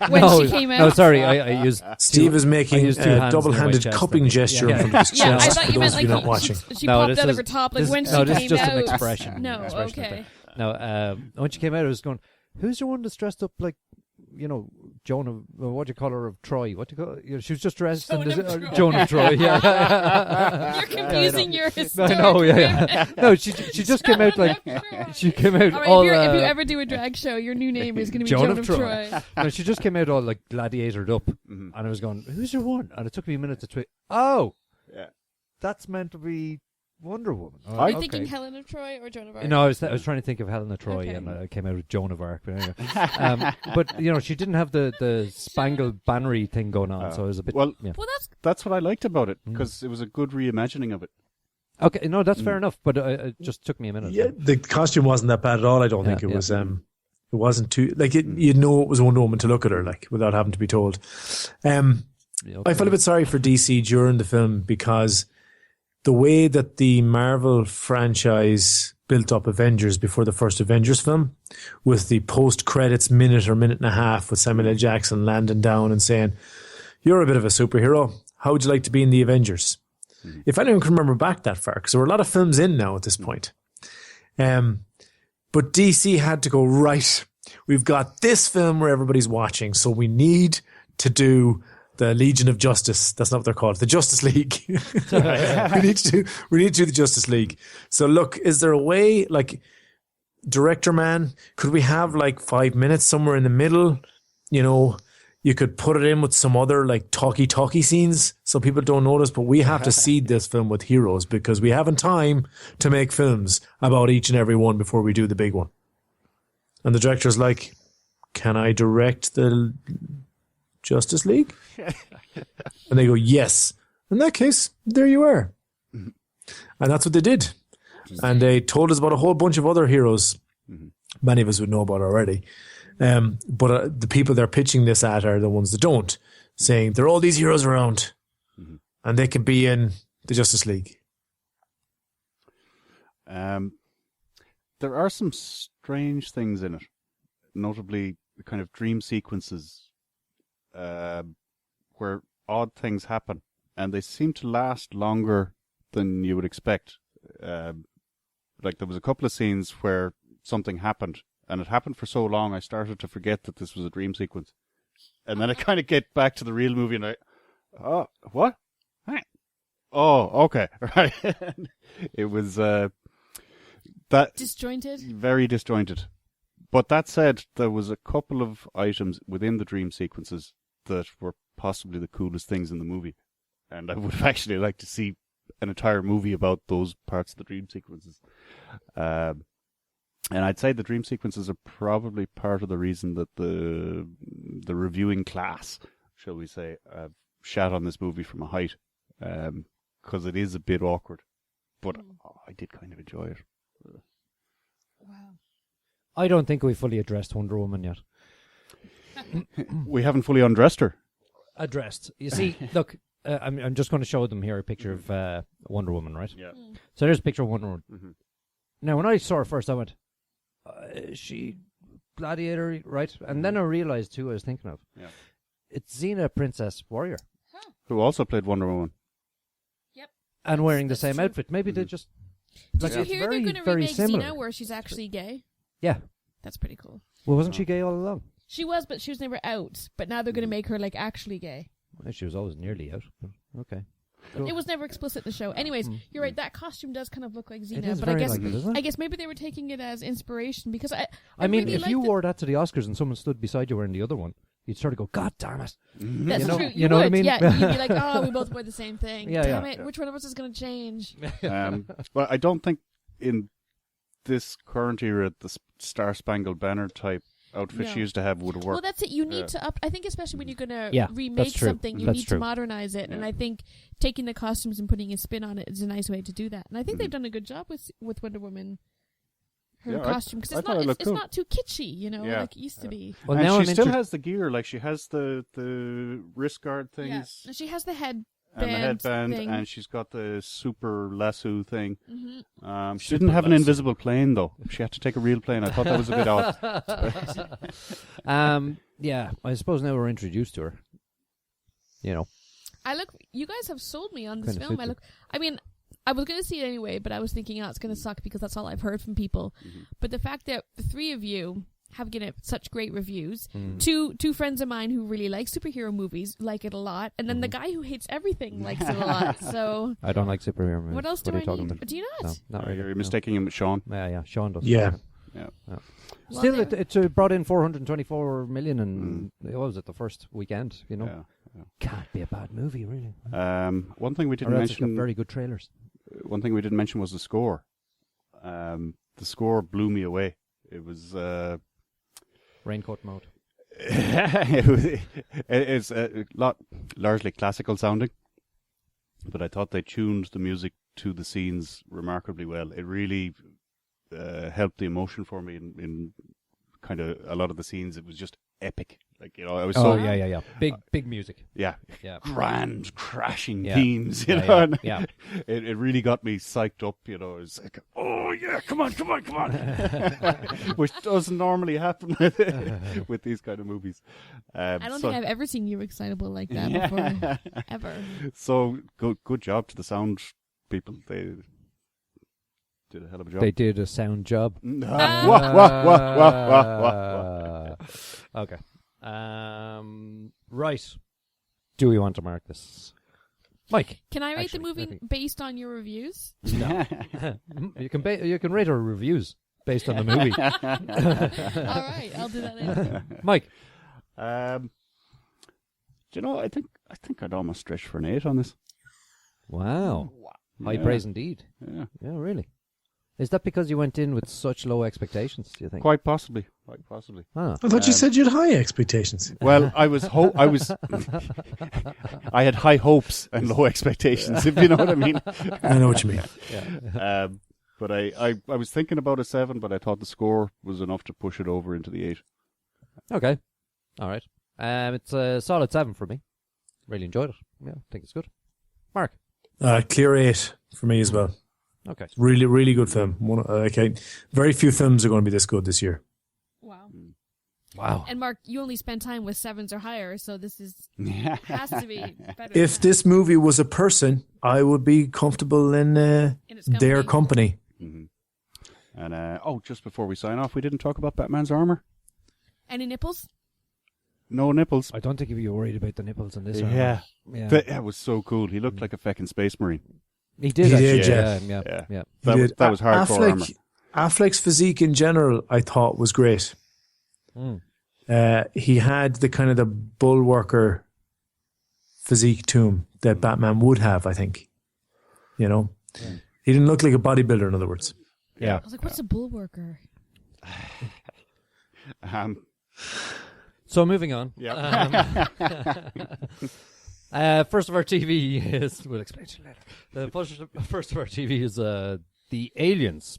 When she came out? No, sorry, I used... Steve is making used 2 hands a double-handed on my chest, cupping gesture in front of his I chest, thought for you those meant of you like not watching. she No, popped this out of is- her top, like this- when she no, came this is just out. an expression. No, Expression, okay. No, when she came out, I was going, who's the one that's dressed up like, you know, Joan of, what do you call her, of Troy? What do you call her? You know, she was just dressed Joan in of Troy. Joan of Troy, yeah. You're confusing your I historic know, yeah. women. No, she just came out like, she came out All right, all... if you ever do a drag show, your new name is going to be Joan Joan of of Troy. No, she just came out all like gladiatored up, and I was going, "Who's your one?" And it took me a minute to tweet. Oh, that's meant to be Wonder Woman. Oh, Are you thinking Helen of Troy or Joan of Arc? No, I was trying to think of Helena Troy, and I came out with Joan of Arc. But, anyway. But you know, she didn't have the spangled bannery thing going on, so it was a bit. Well, Well, that's what I liked about it, because it was a good reimagining of it. Okay, no, that's fair enough, but it just took me a minute. Yeah, the costume wasn't that bad at all. I don't think it was. It wasn't too like you know it was Wonder Woman to look at her like without having to be told. I felt a bit sorry for DC during the film, because the way that the Marvel franchise built up Avengers before the first Avengers film, with the post-credits minute or minute and a half with Samuel L. Jackson landing down and saying, "You're a bit of a superhero. How would you like to be in the Avengers?" If anyone can remember back that far, because there were a lot of films in now at this point. But DC had to go, right, we've got this film where everybody's watching, so we need to do the Legion of Justice. That's not what they're called. The Justice League. we need to do the Justice League. So look, is there a way, like, director man, could we have like 5 minutes somewhere in the middle? You know, you could put it in with some other like talky scenes so people don't notice, but we have to seed this film with heroes because we haven't time to make films about each and every one before we do the big one. And the director's like, can I direct the Justice League? And they go, yes. In that case, there you are. And that's what they did. And they told us about a whole bunch of other heroes. Many of us would know about already. But the people they're pitching this at are the ones that don't, saying there are all these heroes around and they can be in the Justice League. There are some strange things in it, notably the kind of dream sequences where odd things happen, and they seem to last longer than you would expect. Like there was a couple of scenes where something happened, and it happened for so long I started to forget that this was a dream sequence. And then I kind of get back to the real movie and oh, what? Hi. Oh, okay. Right. It was that disjointed? Very disjointed. But that said, there was a couple of items within the dream sequences that were possibly the coolest things in the movie. And I would have actually liked to see an entire movie about those parts of the dream sequences. And I'd say the dream sequences are probably part of the reason that the reviewing class, shall we say, shat on this movie from a height, because it is a bit awkward. But I did kind of enjoy it. Wow. I don't think we fully addressed Wonder Woman yet. We haven't fully undressed her. Addressed. You see, look, I'm just going to show them here a picture of Wonder Woman, right? Yeah. So there's a picture of Wonder Woman. Mm-hmm. Now, when I saw her first, I went, she gladiator, right? And then I realized who I was thinking of. Yeah. It's Xena, Princess Warrior. who also played Wonder Woman. And wearing the That's same true. outfit. Maybe they just... Did you it's hear very, they're going to very remake similar. Xena where she's actually gay? Yeah. That's pretty cool. Well, wasn't she gay all along? She was, but she was never out. But now they're going to make her like actually gay. Well, she was always nearly out. Okay. Cool. It was never explicit in the show. Anyways, you're right. That costume does kind of look like Xena, It is but I very guess like it, isn't it? I guess maybe they were taking it as inspiration because I mean, really if liked you it. wore that to the Oscars and someone stood beside you wearing the other one, you'd sort of go, God damn it. That's you know, true. you know what I would. mean? Yeah, you'd be like, oh, we both wear the same thing. Yeah, Damn yeah. it, which one of us is going to change? Well, I don't think in this current era the Star Spangled Banner type outfit No. she used to have would have Well, worked. that's it. You need to up. I think especially when you're going to Yeah, that's remake true. something, you That's need true. to modernize it. And I think taking the costumes and putting a spin on it is a nice way to do that. And I think they've done a good job with Wonder Woman. Her Yeah, costume because I it's thought not it looked it's cool. not too kitschy, you know, Yeah. like it used to be. Well, and now she I'm still inter- has the gear, like she has the wrist guard Yeah, things and she has the headband and the headband, thing. and she's got the super lasso thing. Mm-hmm. She didn't have an invisible plane though. She had to take a real plane. I thought that was a bit odd. Yeah, I suppose now we're introduced to her. You know. You guys have sold me on this Kinda film. suits I mean, I was going to see it anyway, but I was thinking, oh, it's going to suck because that's all I've heard from people. But the fact that the three of you have given it such great reviews, two friends of mine who really like superhero movies like it a lot, and then the guy who hates everything likes it a lot. So I don't like superhero movies. what else do are I you talking need? about? Do you No, not? not really. You're no. mistaking him with Sean. Yeah, Sean does. Yeah. Yeah. Well, Still, there- it brought in 424 million, and what was it, the first weekend? You know, Yeah. can't be a bad movie, really. One thing we Or didn't else it's got mention. very good trailers. One thing we didn't mention was the score. The score blew me away. It was. Raincoat mode. It's a lot largely classical sounding, but I thought they tuned the music to the scenes remarkably well. It really helped the emotion for me in kind of a lot of the scenes. It was just epic. Like, you know, I was so yeah. Big music. yeah, Yeah. grand crashing Yeah. themes. You Yeah, know, yeah, and yeah. It really got me psyched up. You know, it's like, oh yeah, come on, which doesn't normally happen with these kind of movies. I don't think I've ever seen you excitable like that before. Ever. So good job to the sound people. They did a hell of a job. They did a sound job. Okay. Right. Do we want to mark this? Mike. Can I rate Actually, the movie I think- based on your reviews? You can rate our reviews based on the movie. All right, I'll do that later. Mike. Do you know? I think I'd almost stretch for an 8 on this. Wow. High Yeah. praise indeed. Yeah, Yeah, really. Is that because you went in with such low expectations, do you think? quite possibly. Ah. I thought you said you had high expectations. Well, I had high hopes and low expectations, if you know what I mean. I know what you mean. But I was thinking about a 7, but I thought the score was enough to push it over into the 8. Okay. All right. It's a solid 7 for me. Really enjoyed it. Yeah, I think it's good. Mark. Clear 8 for me as well. Okay. Really, really good film. Very few films are going to be this good this year. Wow. Wow. And Mark, you only spend time with 7s or higher, so this has to be better. If this movie was a person, I would be comfortable in its their company. And just before we sign off, we didn't talk about Batman's armor. Any nipples? No nipples. I don't think you'd be worried about the nipples in this one. Yeah. Yeah. That was so cool. He looked like a feckin' space marine. He did He actually. did, Yeah. Yeah. He did. That was hardcore armor. Affleck's physique in general, I thought, was great. Mm. He had the kind of the bulwarker physique to him that Batman would have, I think. You know? Yeah. He didn't look like a bodybuilder, in other words. Yeah. I was like, what's a bulwarker? So moving on. Yeah. First of our TV is... We'll explain to you later. The first of our TV is The Aliens.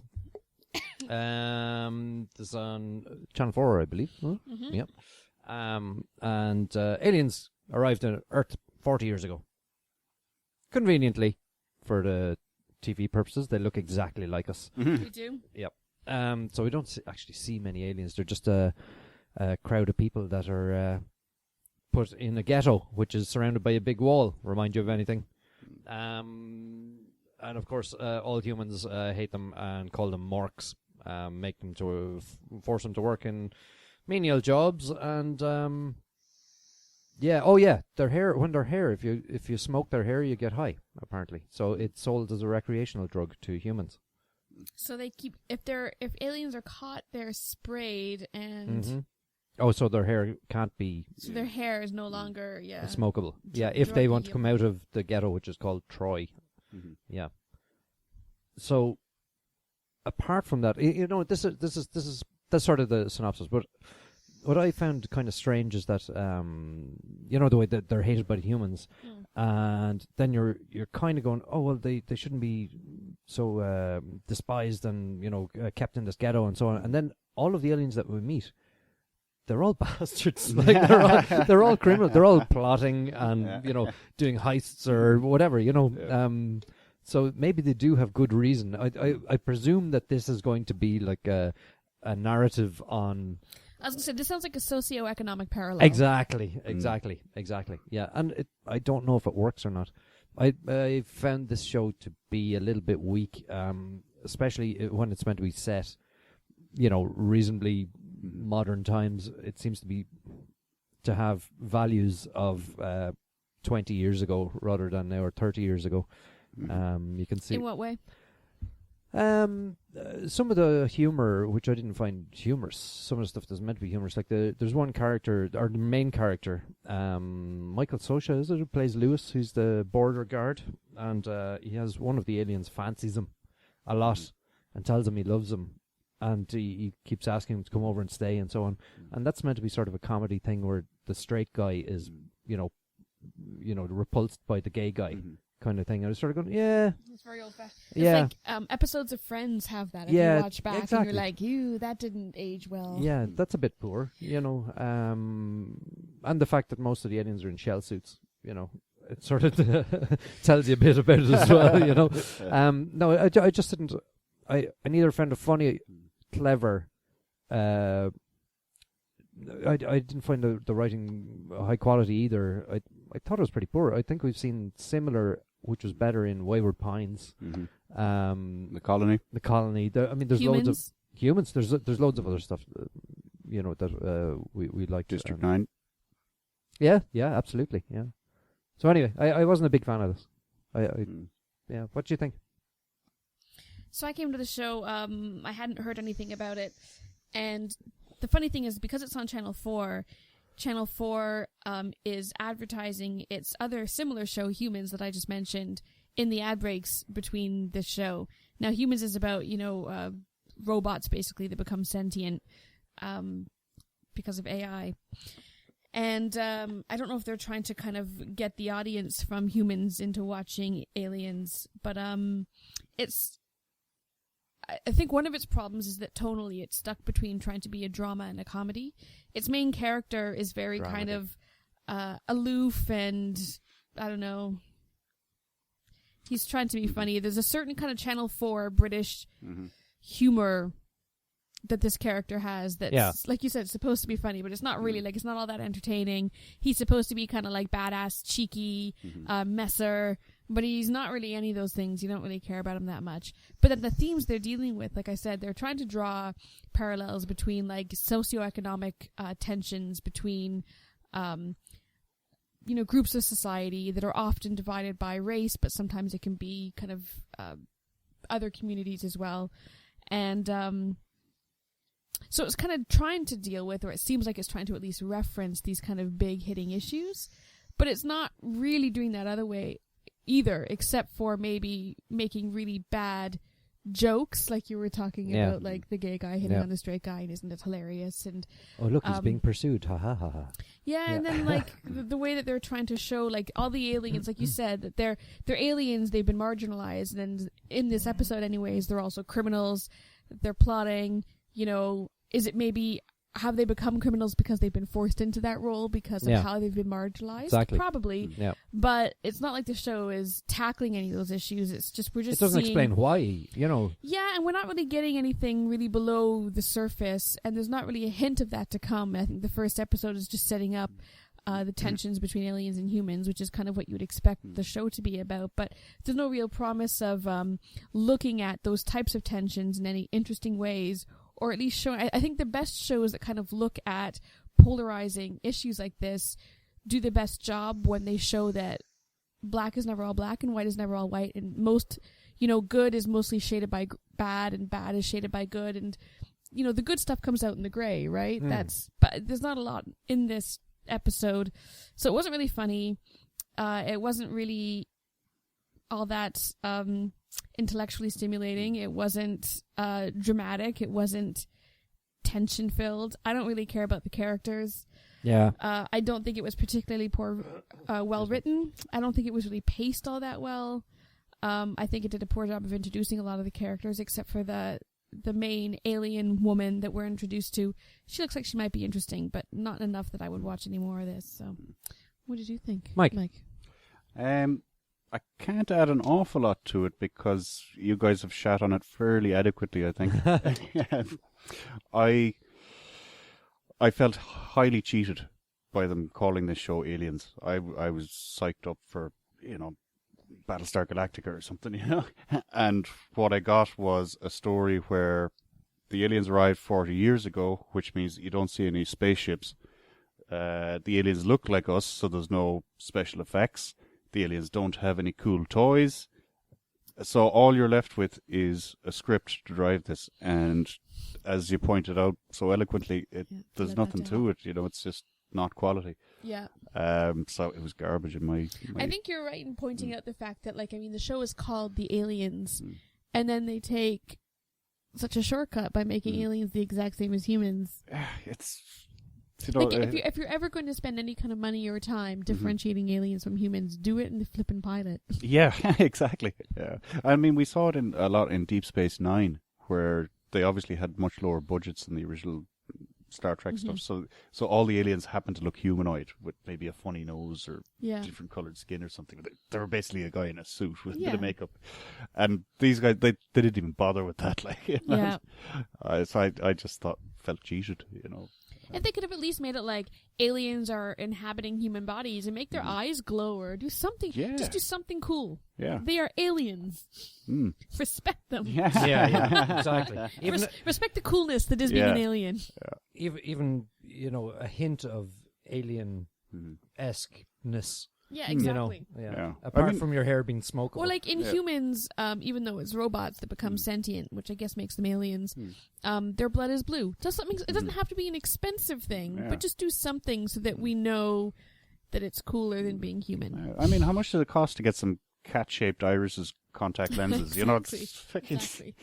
This is on Channel 4, I believe. Huh? Mm-hmm. Yep. And aliens arrived on Earth 40 years ago. Conveniently, for the TV purposes, they look exactly like us. We do. Yep. So we don't actually see many aliens. They're just a crowd of people that are put in a ghetto, which is surrounded by a big wall. Remind you of anything? And of course, all humans hate them and call them morks. Make them to force them to work in menial jobs, and their hair. If you smoke their hair, you get high. Apparently, so it's sold as a recreational drug to humans. So they keep if aliens are caught, they're sprayed and. Mm-hmm. Oh, so their hair can't be. So their hair is no longer smokable. Yeah, if they want to come out of the ghetto, which is called Troy. Mm-hmm. Yeah. So, apart from that, this is that's sort of the synopsis. But what I found kind of strange is that the way that they're hated by the humans, and then you're kind of going, oh well, they shouldn't be so despised and kept in this ghetto and so on. And then all of the aliens that we meet, they're all bastards. Like they're all criminals. They're all plotting and doing heists or whatever. So maybe they do have good reason. I presume that this is going to be like a narrative on. I was going to say, this sounds like a socio-economic parallel. Exactly. Yeah, and I don't know if it works or not. I found this show to be a little bit weak, especially when it's meant to be set, reasonably modern times. It seems to have values of 20 years ago rather than now, or 30 years ago. You can see. In what way? Some of the humor, which I didn't find humorous, some of the stuff that's meant to be humorous, like there's one character, or the main character, Michael Sosha, is it, who plays Lewis, who's the border guard, and he has one of the aliens fancies him a lot and tells him he loves him, and he keeps asking him to come over and stay and so on, and that's meant to be sort of a comedy thing where the straight guy is, repulsed by the gay guy. Kind of thing. I was sort of going, yeah. It's very old-fashioned. Yeah. It's like episodes of Friends have that. If Yeah, you watch back exactly. and you're like, ew, that didn't age well. Yeah, that's a bit poor, and the fact that most of the aliens are in shell suits, it sort of tells you a bit about it as well, No, I just didn't. I neither found it funny, clever. I didn't find the writing high quality either. I thought it was pretty poor. I think we've seen similar, which was better in Wayward Pines. The Colony. The Colony. There's loads of humans. There's loads of other stuff, that we liked. District 9. Yeah, absolutely, yeah. So anyway, I wasn't a big fan of this. Yeah. What do you think? So I came to the show. I hadn't heard anything about it, and the funny thing is, because it's on Channel 4, Channel 4 is advertising its other similar show, Humans, that I just mentioned, in the ad breaks between this show. Now, Humans is about, robots, basically, that become sentient because of AI. And I don't know if they're trying to kind of get the audience from Humans into watching Aliens, but I think one of its problems is that tonally it's stuck between trying to be a drama and a comedy. Its main character is very Dramedy. kind of aloof and, I don't know, he's trying to be funny. There's a certain kind of Channel 4 British humor that this character has that's, like you said, it's supposed to be funny, but it's not really, like, it's not all that entertaining. He's supposed to be kind of like badass, cheeky, messer, but he's not really any of those things. You don't really care about him that much. But then the themes they're dealing with, like I said, they're trying to draw parallels between, like, socioeconomic tensions between, groups of society that are often divided by race, but sometimes it can be kind of other communities as well. And so it's kind of trying to deal with, or it seems like it's trying to at least reference these kind of big hitting issues, but it's not really doing that other way either, except for maybe making really bad jokes, like you were talking about, like the gay guy hitting on the straight guy, and isn't it hilarious? And oh, look, he's being pursued. Ha ha ha ha. Yeah, and then like the way that they're trying to show, like, all the aliens, like you said, that they're aliens, they've been marginalized, and in this episode anyways, they're also criminals, they're plotting, is it maybe, have they become criminals because they've been forced into that role because of how they've been marginalized? Exactly. Probably. Yeah. But it's not like the show is tackling any of those issues. It's just, we're just It doesn't seeing, explain why, Yeah, and we're not really getting anything really below the surface, and there's not really a hint of that to come. I think the first episode is just setting up the tensions between aliens and humans, which is kind of what you would expect the show to be about. But there's no real promise of looking at those types of tensions in any interesting ways, or at least showing. I think the best shows that kind of look at polarizing issues like this do the best job when they show that black is never all black and white is never all white, and most, good is mostly shaded by bad and bad is shaded by good, and the good stuff comes out in the gray, right? But there's not a lot in this episode, so it wasn't really funny. It wasn't really all that intellectually stimulating. It wasn't dramatic. It wasn't tension filled. I don't really care about the characters. Yeah. I don't think it was particularly well written. I don't think it was really paced all that well. I think it did a poor job of introducing a lot of the characters, except for the main alien woman that we're introduced to. She looks like she might be interesting, but not enough that I would watch any more of this. So, what did you think, Mike? I can't add an awful lot to it because you guys have shat on it fairly adequately, I think. I felt highly cheated by them calling this show Aliens. I was psyched up for, Battlestar Galactica or something, And what I got was a story where the aliens arrived 40 years ago, which means you don't see any spaceships. The aliens look like us, so there's no special effects. The aliens don't have any cool toys. So all you're left with is a script to drive this. And as you pointed out so eloquently, there's nothing to it. It's just not quality. Yeah. So it was garbage in my... I think you're right in pointing out the fact that, the show is called The Aliens, and then they take such a shortcut by making aliens the exact same as humans. It's... if you're ever going to spend any kind of money or time differentiating aliens from humans, do it in the flippin' pilot. Yeah, exactly. Yeah, I mean, we saw it a lot in Deep Space Nine, where they obviously had much lower budgets than the original Star Trek stuff. So all the aliens happen to look humanoid with maybe a funny nose or different colored skin or something. They were basically a guy in a suit with a bit of makeup, and these guys they didn't even bother with that. So I just felt cheated. If they could have at least made it like aliens are inhabiting human bodies and make their eyes glow or do something. Yeah. Just do something cool. Yeah. They are aliens. Respect them. Yeah, exactly. Respect the coolness that is being an alien. Yeah. Even a hint of alien-esque-ness. Yeah, exactly. Apart from your hair being smokable. Or like in humans, even though it's robots that become sentient, which I guess makes them aliens, their blood is blue. Just something. It doesn't have to be an expensive thing, but just do something so that we know that it's cooler than being human. I mean, how much does it cost to get some cat-shaped irises, contact lenses? Exactly.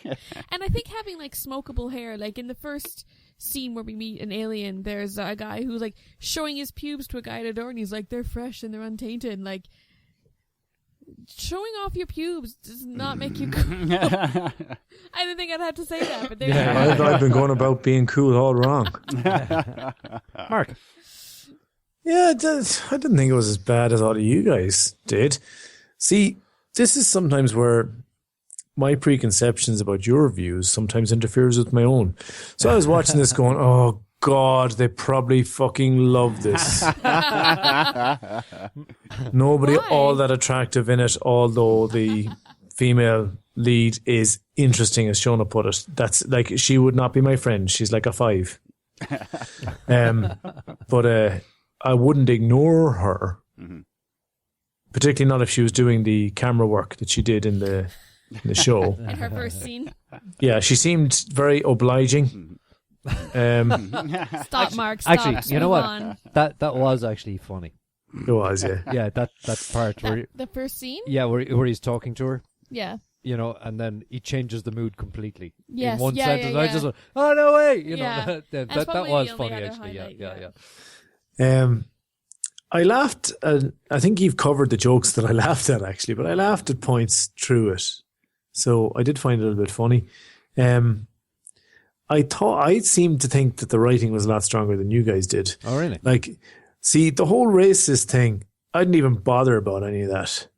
And I think having like smokable hair, like in the first scene where we meet an alien, there's a guy who's like showing his pubes to a guy at a door, and he's like, they're fresh and they're untainted. Like, showing off your pubes does not make you cool. I didn't think I'd have to say that, but I've been going about being cool all wrong. Mark. Yeah, I didn't think it was as bad as all of you guys did. See, this is sometimes where my preconceptions about your views sometimes interferes with my own. So I was watching this going, oh God, they probably fucking love this. Nobody all that attractive in it, although the female lead is interesting, as Shona put it. That's like, she would not be my friend. She's like a 5. But I wouldn't ignore her. Particularly not if she was doing the camera work that she did in the show. In her first scene. Yeah, she seemed very obliging. Stop, Mark. Stop. Actually, you know what? That was actually funny. It was, yeah. Yeah, that part where the first scene. Yeah, where he's talking to her. Yeah. And then he changes the mood completely. Yes. In one sentence. Yeah. I just went, oh no way! That was funny actually. Yeah. I laughed. I think you've covered the jokes that I laughed at actually, but I laughed at points through it, so I did find it a little bit funny. I seemed to think that the writing was a lot stronger than you guys did. Oh, really? Like, see, the whole racist thing, I didn't even bother about any of that.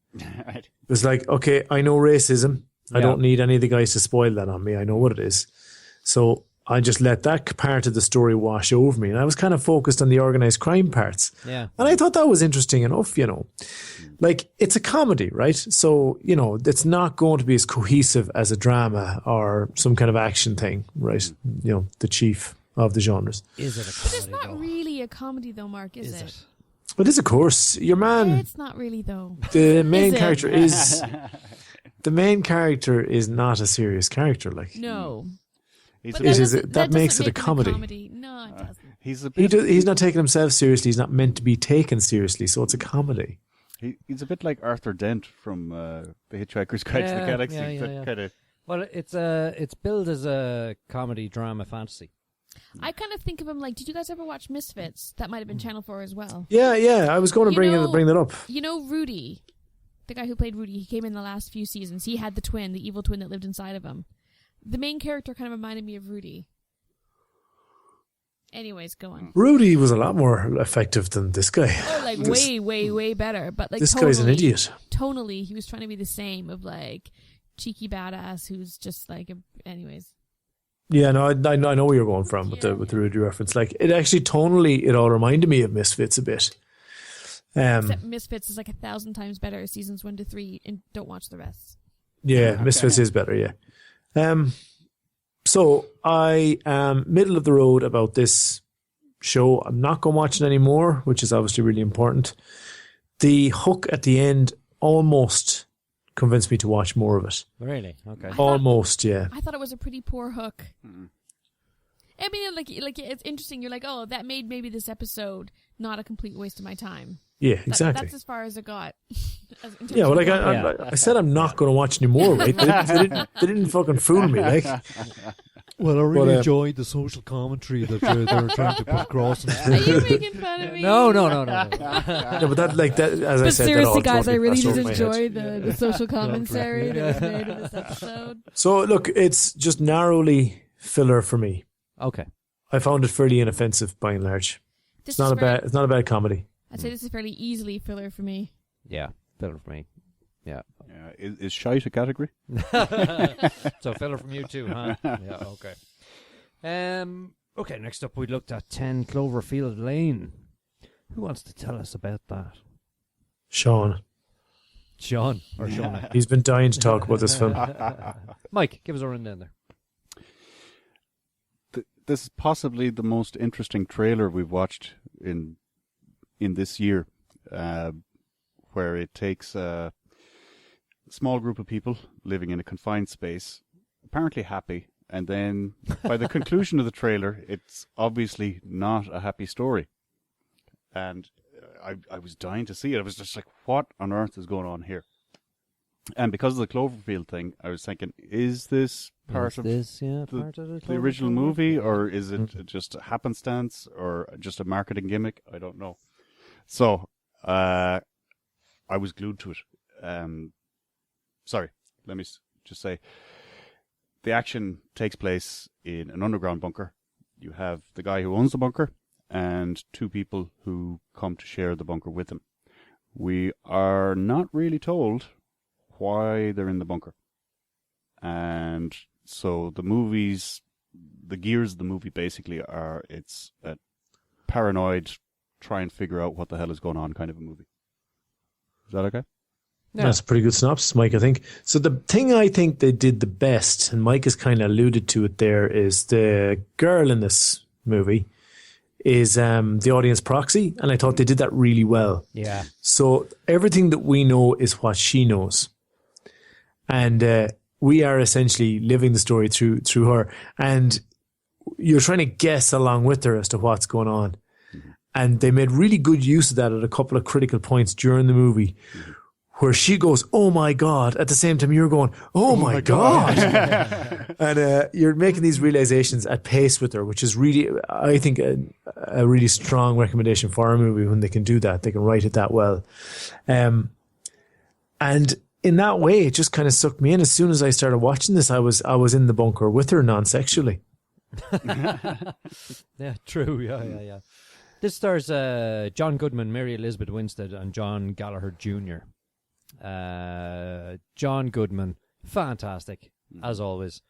Right. It was like, okay, I know racism. I don't need any of the guys to spoil that on me. I know what it is. So I just let that part of the story wash over me. And I was kind of focused on the organized crime parts. Yeah. And I thought that was interesting enough, Like, it's a comedy, right? So, it's not going to be as cohesive as a drama or some kind of action thing, right? The chief of the genres. Is it a comedy? But it's not really a comedy, though, Mark, is it? But it is, of course. Your man... It's not really, though. The main Is it? character is... The main character is not a serious character, like... No. He's But a bit, that makes doesn't it a make comedy. No, it doesn't. he's a bit, He's not taking himself seriously. He's not meant to be taken seriously, so it's a comedy. he's a bit like Arthur Dent from The Hitchhiker's Guide to the Galaxy. Yeah. Kinda, Well, it's billed as a comedy, drama, fantasy. I kind of think of him like, did you guys ever watch Misfits? That might have been Channel 4 as well. Yeah. I was going to bring that up. You know Rudy, the guy who played Rudy, he came in the last few seasons. He had the evil twin that lived inside of him. The main character kind of reminded me of Rudy. Anyways, go on. Rudy was a lot more effective than this guy. Oh, like way better. But like this guy's an idiot. Tonally, he was trying to be the same of like cheeky badass who's just like anyways. Yeah, no, I know where you're going from with the Rudy reference. Like, it actually tonally, it all reminded me of Misfits a bit. Except Misfits is like 1,000 times better. Seasons 1 to 3, and don't watch the rest. Yeah, okay. Misfits is better. Yeah. So I am middle of the road about this show. I'm not going to watch it anymore, which is obviously really important. The hook at the end almost convinced me to watch more of it. Really? Okay. Almost, yeah. I thought it was a pretty poor hook. I mean, like it's interesting. You're like, oh, that made maybe this episode not a complete waste of my time. Yeah, exactly. That's as far as it got. Yeah, well, like I said, I'm not going to watch anymore, right? They didn't fucking fool me, like. Well, I really enjoyed the social commentary that they were trying to put across. Are you making fun of me? No. No, but as I said, seriously, that all guys, I really did totally enjoy the social commentary that was made in this episode. So, look, it's just narrowly filler for me. Okay. I found it fairly inoffensive by and large. It's not a bad comedy. I'd say this is fairly easily filler for me. Yeah, filler for me. Yeah. is shite a category? So filler from you too, huh? Yeah, okay. Okay, next up we looked at 10 Cloverfield Lane. Who wants to tell us about that? Sean or Shauna? He's been dying to talk about this film. Mike, give us a rundown there. This is possibly the most interesting trailer we've watched in this year, where it takes a small group of people living in a confined space, apparently happy, and then by the conclusion of the trailer, it's obviously not a happy story. And I was dying to see it. I was just like, what on earth is going on here? And because of the Cloverfield thing, I was thinking, is this part of the original movie, or is it just a happenstance, or just a marketing gimmick? I don't know. So, I was glued to it. Sorry, let me just say, the action takes place in an underground bunker. You have the guy who owns the bunker and two people who come to share the bunker with him. We are not really told why they're in the bunker. And so the gears of the movie basically are, it's a paranoid, try and figure out what the hell is going on kind of a movie. Is that okay? Yeah. That's a pretty good synopsis, Mike, I think. So the thing I think they did the best, and Mike has kind of alluded to it there, is the girl in this movie is the audience proxy, and I thought they did that really well. Yeah. So everything that we know is what she knows. And we are essentially living the story through her. And you're trying to guess along with her as to what's going on. Mm-hmm. And they made really good use of that at a couple of critical points during the movie, where she goes, "Oh my God," at the same time you're going, "Oh my God." And you're making these realizations at pace with her, which is really, I think, a really strong recommendation for a movie when they can do that. They can write it that well. And in that way, it just kind of sucked me in. As soon as I started watching this, I was in the bunker with her non-sexually. Yeah, true. Yeah. This stars John Goodman, Mary Elizabeth Winstead, and John Gallagher Jr. John Goodman, fantastic as always.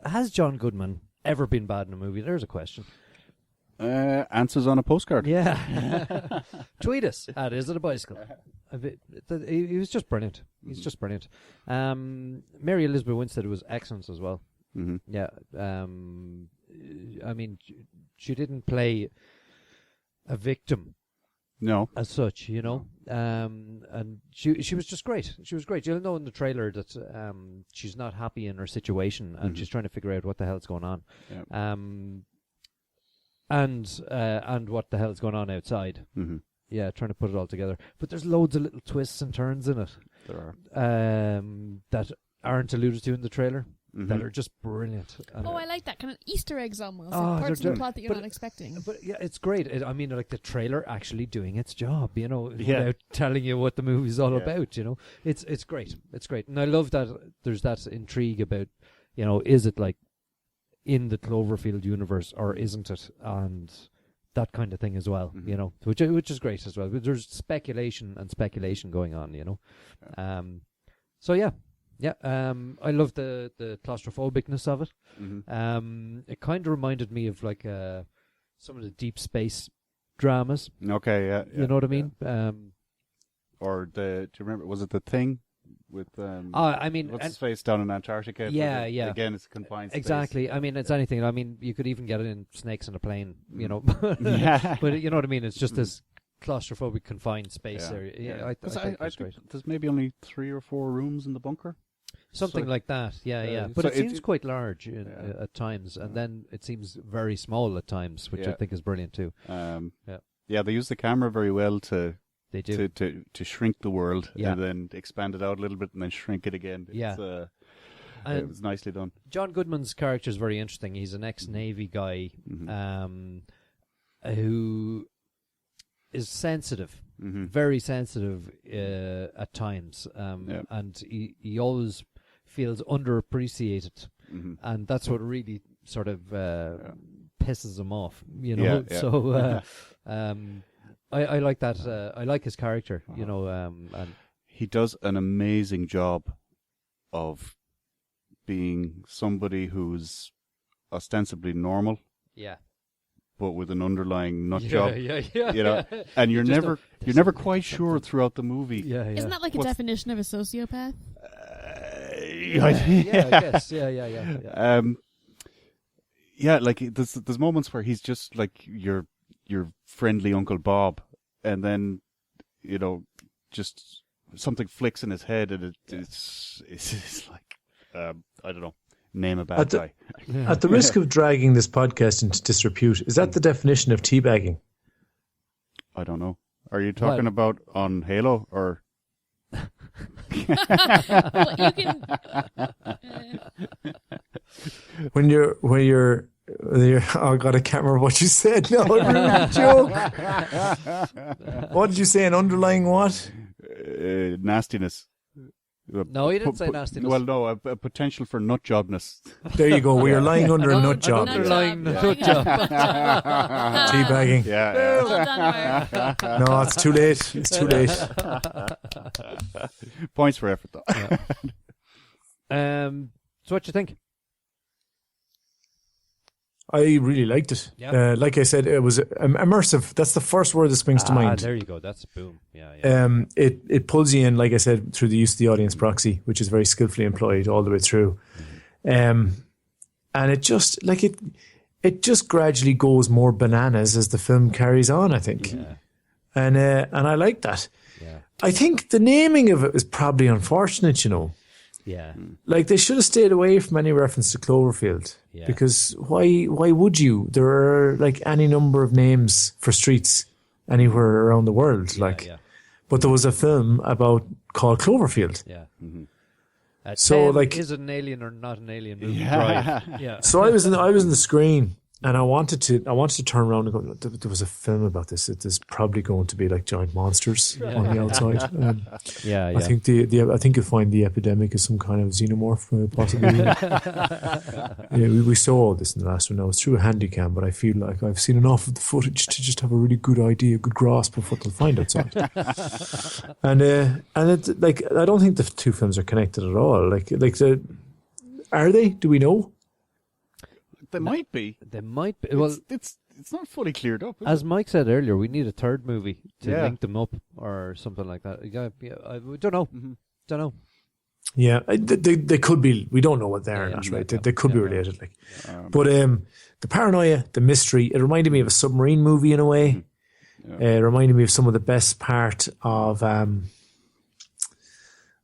Has John Goodman ever been bad in a movie? There's a question. Answers on a postcard. Yeah. Tweet us at Is It a Bicycle? He was just brilliant. He's just brilliant. Mary Elizabeth Winstead was excellent as well. Mm-hmm. Yeah. I mean, she didn't play a victim No. as such, you know. And she was just great. She was great. You'll know in the trailer that she's not happy in her situation and she's trying to figure out what the hell's going on. Yeah. And what the hell's going on outside. Mm-hmm. Yeah, trying to put it all together. But there's loads of little twists and turns in it. There are. That aren't alluded to in the trailer. Mm-hmm. That are just brilliant. And I like that kind of Easter eggs almost. Oh, Like parts of they're- the plot that you're not expecting. But yeah, it's great. I mean, like the trailer actually doing its job, you know, Yeah. without telling you what the movie's all Yeah. about, you know. It's great. It's great. And I love that there's that intrigue about, you know, is it like in the Cloverfield universe or isn't it? And that kind of thing as well, you know, which is great as well. But there's speculation going on, you know. So yeah. Yeah, I love the claustrophobicness of it. Mm-hmm. It kind of reminded me of like some of the deep space dramas. Okay, yeah. You know what I mean? Or do you remember, was it The Thing? With, I mean... what's his face down in Antarctica? Yeah, But yeah. Again, it's confined space. Exactly. I mean, it's anything. I mean, you could even get it in Snakes on a Plane, you know. Yeah. But you know what I mean? It's just this claustrophobic confined space Yeah, area. yeah. I think that's great. There's maybe only 3 or 4 rooms in the bunker. Something So- like that, yeah. But so it seems quite large at times, and then it seems very small at times, which I Yeah. think is brilliant too. Yeah, they use the camera very well to They do. to shrink the world Yeah. and then expand it out a little bit and then shrink it again. Yeah. It And was nicely done. John Goodman's character is very interesting. He's an ex-Navy guy who is sensitive, very sensitive at times, and he always feels underappreciated, and that's what really sort of pisses him off, you know. Yeah. So I like that. I like his character, you know. And He does an amazing job of being somebody who's ostensibly normal, yeah, but with an underlying nut job. yeah. You know, and you're Just never quite sure throughout the movie. Yeah. Isn't that like a definition of a sociopath? Yeah, I guess. Yeah. Yeah, like there's moments where he's just like your friendly Uncle Bob, and then you know just something flicks in his head, and it's like I don't know, name a bad guy. At the risk of dragging this podcast into disrepute, is that the definition of teabagging? I don't know. Are you talking about on Halo or? Well, you can. When you're oh God, I can't remember what you said. No, it ruined the joke. What did you say? An underlying what? Nastiness. No, he didn't say nastiness. Well, no, a potential for nut jobness. There you go. We are lying under a nut job. Nut Underlying job. nut job. Teabagging. Yeah. Well done, Mark. No, it's too late. It's too late. Points for effort, though. So what you think? I really liked it. Yeah. Like I said, it was immersive. That's the first word that springs to mind. There you go. That's boom. Yeah. It pulls you in, like I said, through the use of the audience proxy, which is very skillfully employed all the way through. And it just it just gradually goes more bananas as the film carries on, I think. Yeah. And I like that. Yeah. I think the naming of it is probably unfortunate, you know. Yeah. Like they should have stayed away from any reference to Cloverfield. Yeah. Because why would you? There are like any number of names for streets anywhere around the world. Yeah. But there was a film called Cloverfield. Yeah. So, 10, like- is it an alien or not an alien movie? Drive. Yeah. So I was in the screen and I wanted to turn around and go, there was a film about this. It is probably going to be like giant monsters on the outside. Yeah. I think I think you'll find the epidemic is some kind of xenomorph, possibly. We saw all this in the last one. Now it's through a handy cam, but I feel like I've seen enough of the footage to just have a really good idea, good grasp of what they'll find outside. and it, like I don't think the two films are connected at all. Are they? Do we know? They might be. They might be. Well, It's not fully cleared up. as Mike said earlier, we need a third movie to Yeah. link them up or something like that. Yeah, I don't know. Don't know. Yeah, they could be. We don't know what they are, Yeah, not yeah, right. yeah, They could be yeah. related. Like, but the paranoia, the mystery, it reminded me of a submarine movie in a way. It reminded me of some of the best part of.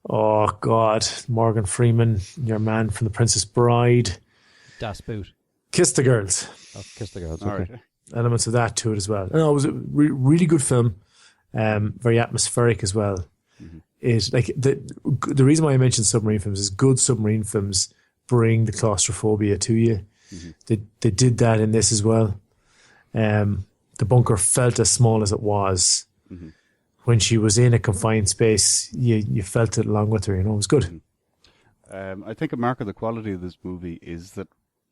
Oh God, Morgan Freeman, your man from The Princess Bride, Das Boot. Kiss the Girls. Oh, Kiss the Girls. All Okay. right. Elements of that to it as well. No, it was a really good film, very atmospheric as well. It like the reason why I mentioned submarine films is good submarine films bring the claustrophobia to you. They did that in this as well. The bunker felt as small as it was. When she was in a confined space, you felt it along with her. You know, it was good. I think a mark of the quality of this movie is that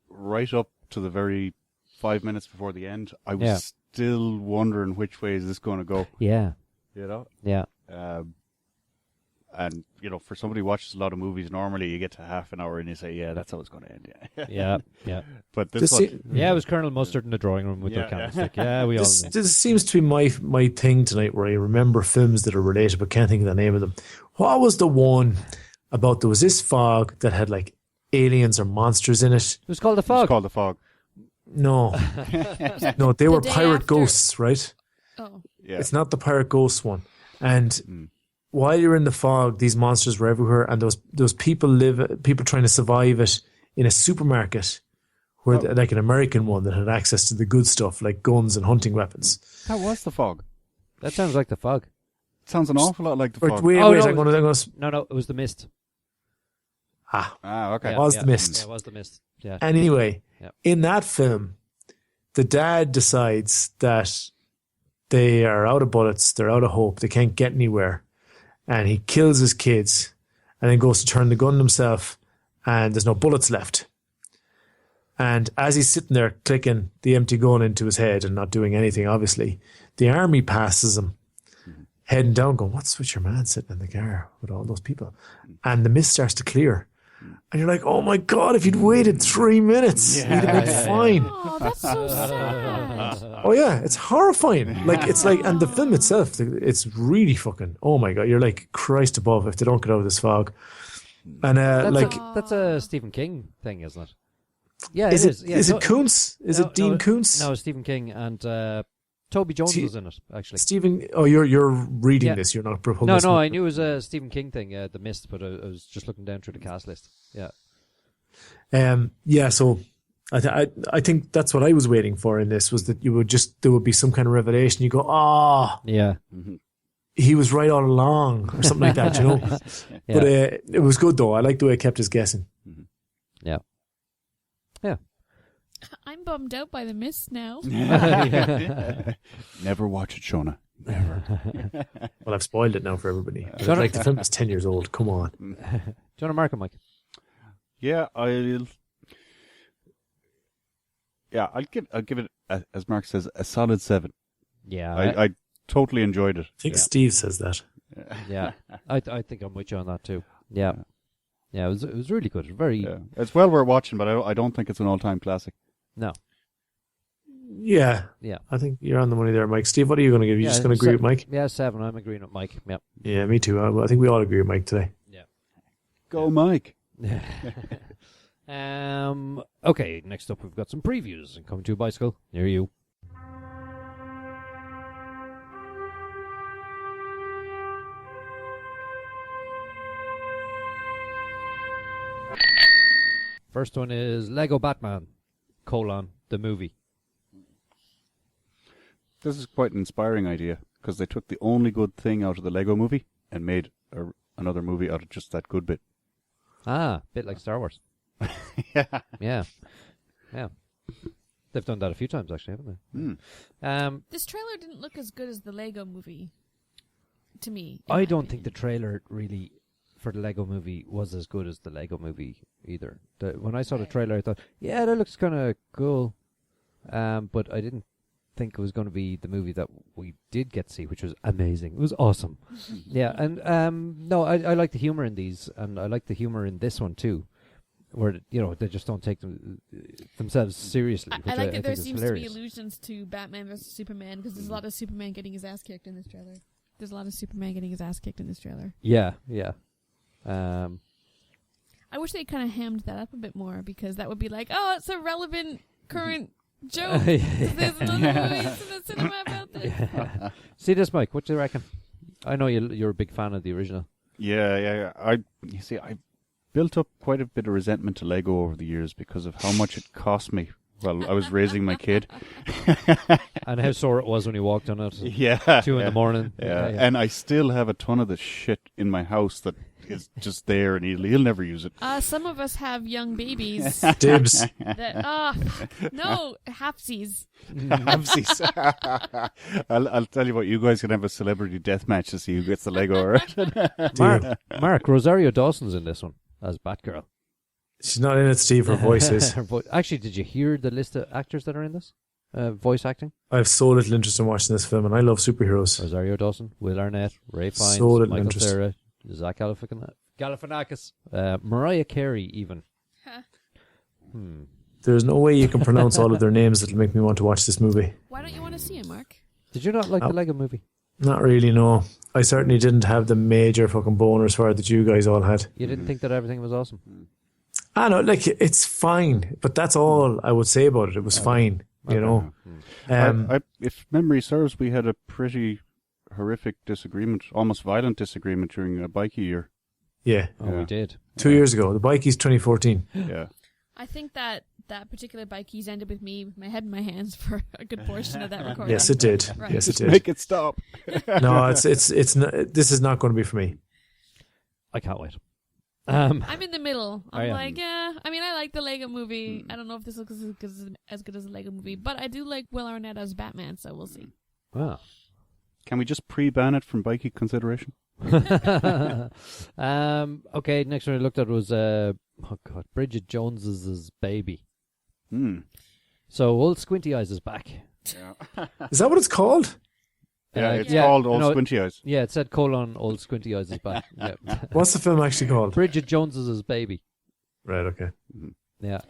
right up to the very 5 minutes before the end, I was still wondering which way is this going to go. Yeah. You know, Yeah. and you know, for somebody who watches a lot of movies, normally you get to half an hour and you say, "Yeah, that's how it's going to end." Yeah. Yeah. But this This one, se- Yeah, it was Colonel Mustard in the drawing room with Yeah, their candlestick. Yeah, we all This, knew. this seems to be my thing tonight, where I remember films that are related but can't think of the name of them. What was the one about? There was this fog that had like aliens or monsters in it. It was called The it's Fog. called The Fog. No, no, they were Day pirate After. ghosts, right? Oh. Yeah, It's not the pirate ghost one. And while you're in the fog, these monsters were everywhere, and those people trying to survive it in a supermarket, where like an American one that had access to the good stuff like guns and hunting weapons. that was The Fog. That sounds like The Fog. It sounds an awful lot like The Wait, Fog. wait, Oh, no, I'm gonna No, it was The Mist. Okay. Yeah, Was yeah. The Mist. Yeah, it was The Mist. Yeah. Anyway, Yeah. in that film, the dad decides that they are out of bullets, they're out of hope, they can't get anywhere, and he kills his kids, and then goes to turn the gun himself, and there's no bullets left. And as he's sitting there clicking the empty gun into his head and not doing anything, obviously, the army passes him, heading down, going, "What's with your man sitting in the car with all those people?" And the mist starts to clear. And you're like, "Oh my God, if you'd waited 3 minutes, he'd have been fine." Oh, that's so sad. Oh yeah, it's horrifying. Like it's like, and the film itself, it's really fucking. Oh my God, you're like, Christ above if they don't get out of this fog. And That's a Stephen King thing, isn't it? Yeah, is it it is. Yeah, is no- it Kuntz? Is no, it Dean no, Kuntz? No, Stephen King and Toby Jones See- was in it, actually. Stephen. Oh, you're reading Yeah. this. You're not. No, I knew it was a Stephen King thing, The Mist, but I was just looking down through the cast list. Yeah. Yeah. So, I think that's what I was waiting for in this, was that there would be some kind of revelation. You go, Yeah. he was right all along, or something like that, you know. Yeah. But it was good though. I like the way it kept us guessing. Yeah. Yeah. I'm bummed out by The Mist now. Never watch it, Shona. Never. Well, I've spoiled it now for everybody. Sure. Like the film is 10 years old. Come on. Do you want to mark it, Mike? I'll give it, as Mark says, a solid 7. Yeah. I totally enjoyed it. I think Steve says that. Yeah. I think I'm with you on that too. Yeah. Yeah, it was really good. Very Yeah. It's well worth watching, but I don't think it's an all-time classic. No. Yeah. Yeah. I think you're on the money there, Mike. Steve, what are you going to give? You just going to agree with Mike? Yeah, 7. I'm agreeing with Mike. Yeah. Yeah, me too. I think we all agree with Mike today. Go, Mike. Okay, next up we've got some previews and Coming to a Bicycle near you. First one is Lego Batman, the movie. This is quite an inspiring idea, because they took the only good thing out of the Lego movie and made another movie out of just that good bit. Ah, bit like Star Wars. Yeah. Yeah. Yeah. They've done that a few times, actually, haven't they? This trailer didn't look as good as the Lego movie to me. in I my don't think the opinion. trailer really for the Lego movie was as good as the Lego movie either. When I saw the trailer, I thought, yeah, that looks kind of cool. But I didn't think it was going to be the movie that we did get to see, which was amazing. It was awesome. Yeah, and no, I like the humor in these, and I like the humor in this one too. where they just don't take themselves seriously. I which like that there think is seems to be hilarious. allusions to Batman versus Superman because there's a lot of Superman getting his ass kicked in this trailer. There's a lot of Superman getting his ass kicked in this trailer. Yeah. I wish they kind of hammed that up a bit more because that would be like, oh, it's a relevant current joke. There's another movie in the cinema about this. Yeah. See this, Mike? What do you reckon? I know you're a big fan of the original. Yeah. I built up quite a bit of resentment to Lego over the years because of how much it cost me while I was raising my kid. And how sore it was when he walked on it. Yeah. 2 in the morning. Yeah. And I still have a ton of the shit in my house that is just there and he'll never use it. Some of us have young babies. Dibs. No, halfsies. I'll tell you what, you guys can have a celebrity death match to see who gets the Lego, alright? Mark, Rosario Dawson's in this one as Batgirl. She's not in it, Steve. Her voice is. Actually, did you hear the list of actors that are in this? Voice acting? I have so little interest in watching this film, and I love superheroes. Rosario Dawson, Will Arnett, Ray Fiennes, So little Michael interest. Cera, Zach Galifianakis, Mariah Carey even. There's no way you can pronounce all of their names that'll make me want to watch this movie. Why don't you want to see him, Mark? Did you not like the Lego movie? Not really, no. I certainly didn't have the major fucking boners for it that you guys all had. You didn't think that everything was awesome? I know, like, it's fine, but that's all I would say about it. It was fine, you know. If memory serves, we had a pretty horrific disagreement, almost violent disagreement during a bikie year. Yeah. Oh, we did. 2 years ago. The Bikey's 2014. Yeah. I think that particular bikies ended with me with my head in my hands for a good portion of that recording. Yes, it did. Right. Yes, it Just did. make it stop. No, it's not, this is not going to be for me. I can't wait. I'm in the middle. I'm am. like, yeah. I mean, I like the Lego movie. I don't know if this looks as good as the Lego movie, but I do like Will Arnett as Batman, so we'll see. Wow. Can we just pre-ban it from bikie consideration? Okay, next one I looked at was Bridget Jones's Baby. So Old Squinty Eyes is back. Is that what it's called? Yeah, it's called Old Squinty Eyes. Yeah, it said : Old Squinty Eyes is back. Yeah. What's the film actually called? Bridget Jones's Baby. Right, okay. Yeah,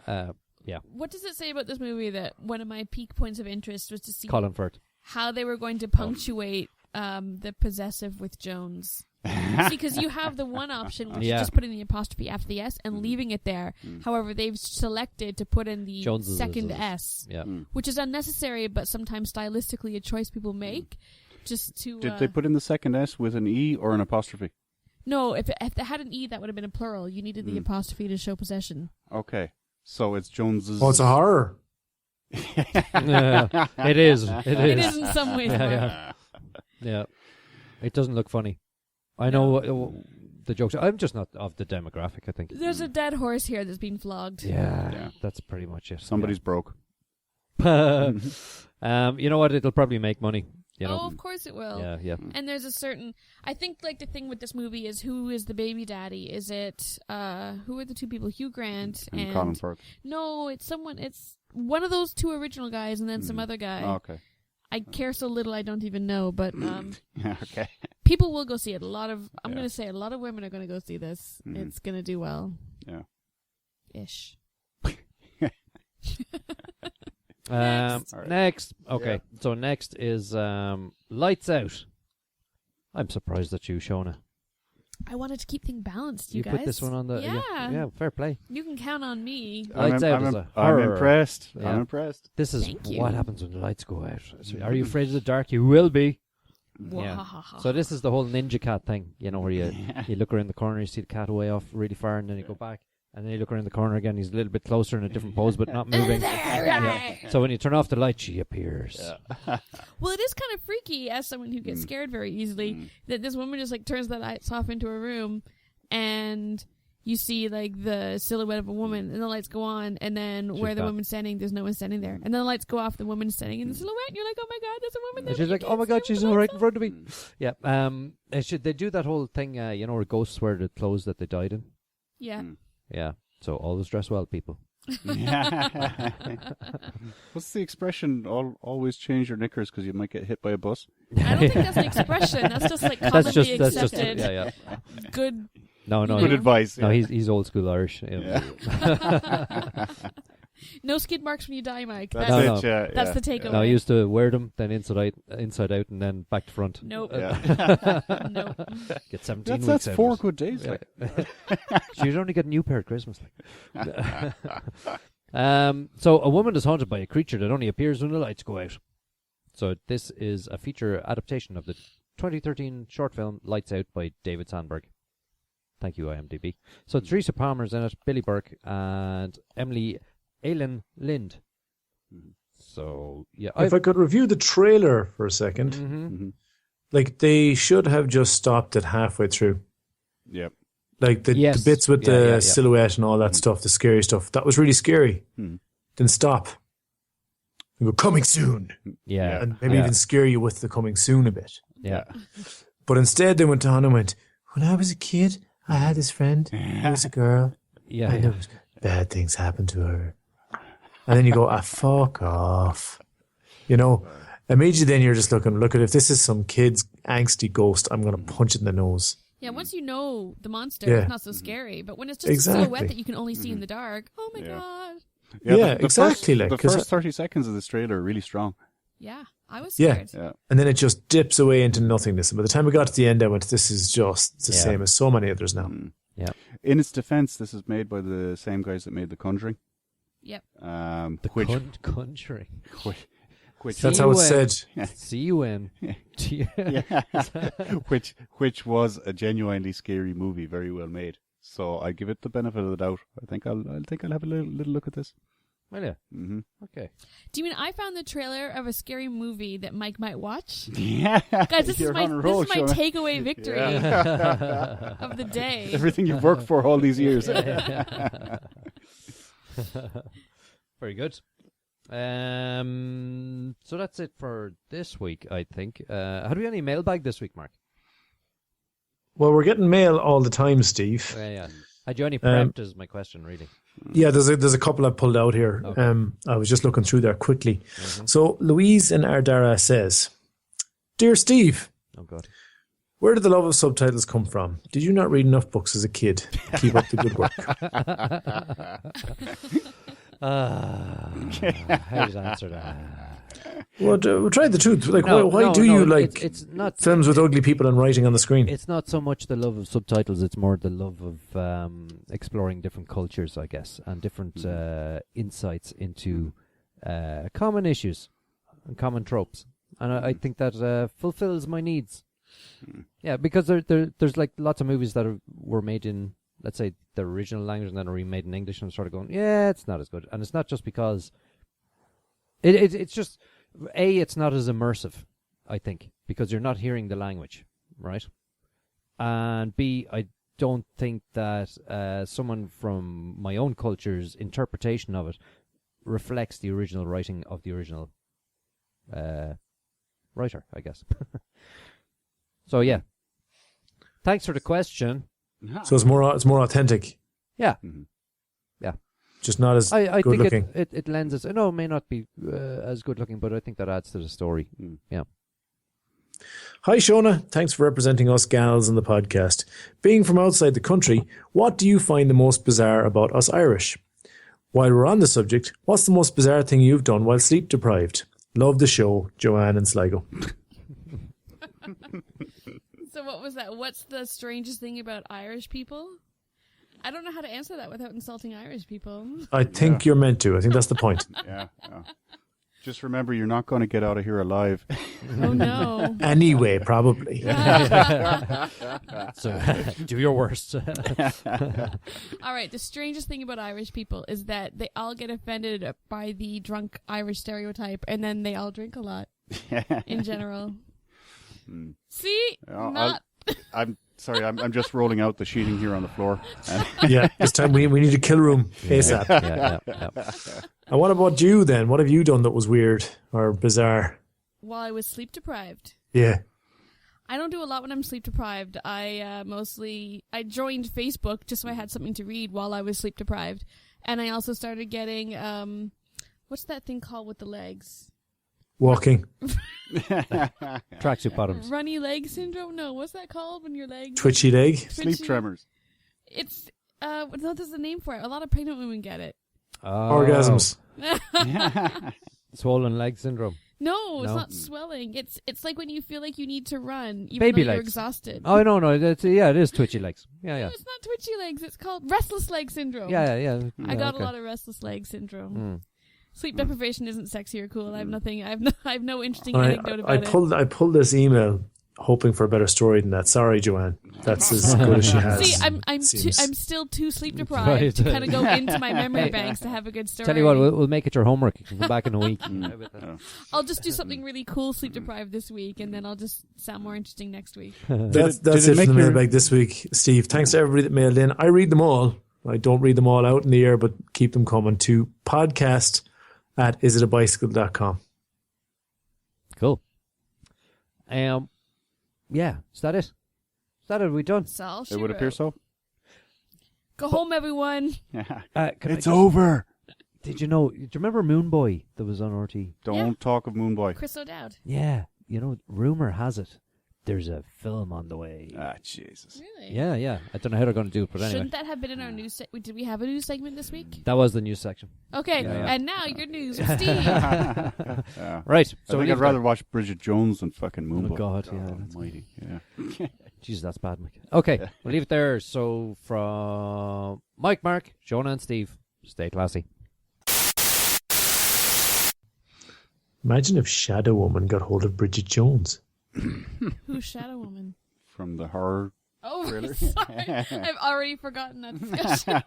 yeah. What does it say about this movie that one of my peak points of interest was to see Colin Firth. how they were going to punctuate the possessive with Jones? See, because you have the one option, which is just putting the apostrophe after the S and leaving it there. However, they've selected to put in the Jones's second S, which is unnecessary, but sometimes stylistically a choice people make. Just to Did they put in the second S with an E or an apostrophe? No, if they had an E, that would have been a plural. You needed the apostrophe to show possession. Okay, so it's Jones's. Oh, it's a horror. It is. It is in some ways. Yeah. It doesn't look funny. I know the jokes. I'm just not of the demographic, I think. There's a dead horse here that's been flogged. Yeah. That's pretty much it. Somebody's broke. You know what? It'll probably make money. You know? Oh, of course it will. Yeah. And there's a certain... I think, like, the thing with this movie is who is the baby daddy? Is it... who are the two people? Hugh Grant and... Colin Firth. No, it's someone... It's one of those two original guys and then some other guy. Oh, okay. I care so little I don't even know, but... Okay. People will go see it. I'm going to say a lot of women are going to go see this. It's going to do well. Yeah. Ish. Next. Okay. So next is Lights Out. I'm surprised at you, Shona. I wanted to keep things balanced, you guys. You put this one on the... Yeah, fair play. You can count on me. Lights Out is a I'm horror. impressed. Yeah. I'm impressed. This is Thank you. what happens when the lights go out. So are you afraid of the dark? You will be. Yeah. So this is the whole ninja cat thing, you know, where you look around the corner, you see the cat away off really far, and then you go back, and then you look around the corner again, he's a little bit closer in a different pose, but not moving. So when you turn off the light, she appears. Well, it is kind of freaky as someone who gets scared very easily that this woman just like turns the lights off into a room, and you see like the silhouette of a woman, and the lights go on, and then where the woman's standing, there's no one standing there, and then the lights go off, the woman's standing in the silhouette, and you're like, oh my god, there's a woman there. And she's like, oh my god, she's right in front of me. Yeah. They do that whole thing, you know, where ghosts wear the clothes that they died in. Yeah. Yeah. So always dress well, people. What's the expression? Always change your knickers because you might get hit by a bus. I don't think that's an expression. That's just like commonly accepted. Yeah. Good No. Good advice. No, yeah. he's old school Irish. No skid marks when you die, Mike. That's No, it. no. Yeah, That's yeah. the takeaway. No, he used to wear them, then inside out, and then back to front. Nope. Yeah. Nope. Get 17 weeks That's out of 4 it. good days. Like. She'd only get a new pair at Christmas. So a woman is haunted by a creature that only appears when the lights go out. So this is a feature adaptation of the 2013 short film Lights Out by David Sandberg. Thank you, IMDb. So Teresa Palmer's in it, Billy Burke, and Emily Aylin Lind. So, yeah. If I could review the trailer for a second, Mhm. like they should have just stopped it halfway through. Yep. Like the Yes. bits with Yeah, the yeah. silhouette and all that stuff, the scary stuff. That was really scary. Mhm. Then stop. And go, coming soon. Yeah. And maybe yeah. even scare you with the coming soon a bit. Yeah. But instead they went on and went, when I was a kid, I had this friend who was a girl. Yeah. And there was bad things happened to her. And then you go, fuck off. You know, immediately then you're just looking, look at if this is some kid's angsty ghost, I'm going to punch it in the nose. Yeah, once you know the monster, Yeah. it's not so scary. But when it's just a Exactly. silhouette that you can only see in the dark, oh my Yeah. god. Yeah, the exactly, First, like, the 'cause first 30 seconds of this trailer are really strong. Yeah, I was Yeah. scared. Yeah. And then it just dips away into nothingness. And by the time we got to the end, I went, this is just the Yeah. same as so many others now. Yeah. In its defense, this is made by the same guys that made The Conjuring. Yep. The Which, country. which, That's how it's said. C-U-N. which was a genuinely scary movie, very well made. So I give it the benefit of the doubt. I think I'll have a little look at this. Well, yeah. Mm-hmm. Okay. Do you mean I found the trailer of a scary movie that Mike might watch? Yeah, Guys, this is You're my on a roll, Shona. takeaway victory of the day. Everything you've worked for all these years. Very good. So that's it for this week, I think. Had we any mailbag this week, Mark? Well, we're getting mail all the time, Steve. Yeah. Had you any prepped is my question, really. Yeah, there's a couple I pulled out here. Okay. I was just looking through there quickly. So Louise in Ardara says, Dear Steve, Oh, God. where did the love of subtitles come from? Did you not read enough books as a kid? Keep up the good work. How to answer that? Well, try the truth. Like, No, why no, do no, you like it's not films with ugly people and writing on the screen? It's not so much the love of subtitles, it's more the love of exploring different cultures, I guess, and different insights into common issues and common tropes. And I think that fulfills my needs. Yeah, because there's like lots of movies that were made in, let's say, the original language and then are remade in English, and I'm sort of going, yeah, it's not as good. And it's not just because... It's just... A, it's not as immersive, I think, because you're not hearing the language, right? And B, I don't think that someone from my own culture's interpretation of it reflects the original writing of the original writer, I guess. So, yeah. Thanks for the question. So it's more authentic, Yeah. just not as I good think looking. it lends us... No, it may not be as good looking, but I think that adds to the story. Yeah. Hi, Shona. Thanks for representing us gals in the podcast. Being from outside the country, what do you find the most bizarre about us Irish? While we're on the subject, what's the most bizarre thing you've done while sleep deprived? Love the show, Joanne and Sligo. So what was that? What's the strangest thing about Irish people? I don't know how to answer that without insulting Irish people. I think you're meant to. I think that's the point. Yeah. Just remember, you're not going to get out of here alive. Oh no. Anyway, probably. So, do your worst. All right, the strangest thing about Irish people is that they all get offended by the drunk Irish stereotype, and then they all drink a lot in general. See? Not... I'm Sorry, I'm just rolling out the sheeting here on the floor. Yeah, this time we need a kill room ASAP. Yeah. And what about you then? What have you done that was weird or bizarre? While I was sleep deprived. Yeah. I don't do a lot when I'm sleep deprived. I joined Facebook just so I had something to read while I was sleep deprived. And I also started getting, what's that thing called with the legs? Walking. Tracksuit bottoms. Runny leg syndrome? No, what's that called when your legs... Twitchy leg. Sleep tremors. It's no, there's a name for it. A lot of pregnant women get it. Orgasms. Swollen leg syndrome. No, it's No. not swelling. It's like when you feel like you need to run, even Baby though you're legs. exhausted. Oh, no, it is twitchy legs. Yeah, No, yeah. it's not twitchy legs. It's called restless leg syndrome. Yeah. I got okay. a lot of restless leg syndrome. Mm. Sleep deprivation isn't sexy or cool. I have nothing. I have no interesting I anecdote about it. I pulled this email hoping for a better story than that. Sorry, Joanne. That's as good as she has. See, I'm seems. still too sleep deprived Right. to kind of go into my memory banks to have a good story. Tell you what, we'll make it your homework. You can come back in a week. I'll just do something really cool sleep deprived this week, and then I'll just sound more interesting next week. That's Did it it make for the your- mailbag this week, Steve. Thanks to everybody that mailed in. I read them all. I don't read them all out in the air, but keep them coming to podcast@isitabicycle.com. Cool. Yeah, is that it? Is that it? Are we done? So all It she would appear wrote. so. Go home, everyone. It's over. Did you know? Do you remember Moon Boy that was on RT? Don't talk of Moon Boy. Chris O'Dowd. Yeah. You know, rumor has it there's a film on the way. Ah, Jesus. Really? Yeah. I don't know how they're going to do it, but anyway. Shouldn't that have been in our news? Did we have a news segment this week? That was the news section. Okay, Yeah. and now your news with Steve. Yeah. Right. I So think I'd rather watch Bridget Jones than fucking Moon Oh, Boy. God, yeah, that's- Almighty. Yeah. Jesus, that's bad, Mike. Okay, we'll leave it there. So from Mike, Mark, Jonah, and Steve, stay classy. Imagine if Shadow Woman got hold of Bridget Jones. Who's Shadow Woman? From the horror. Oh, Thriller. sorry. I've already forgotten that discussion.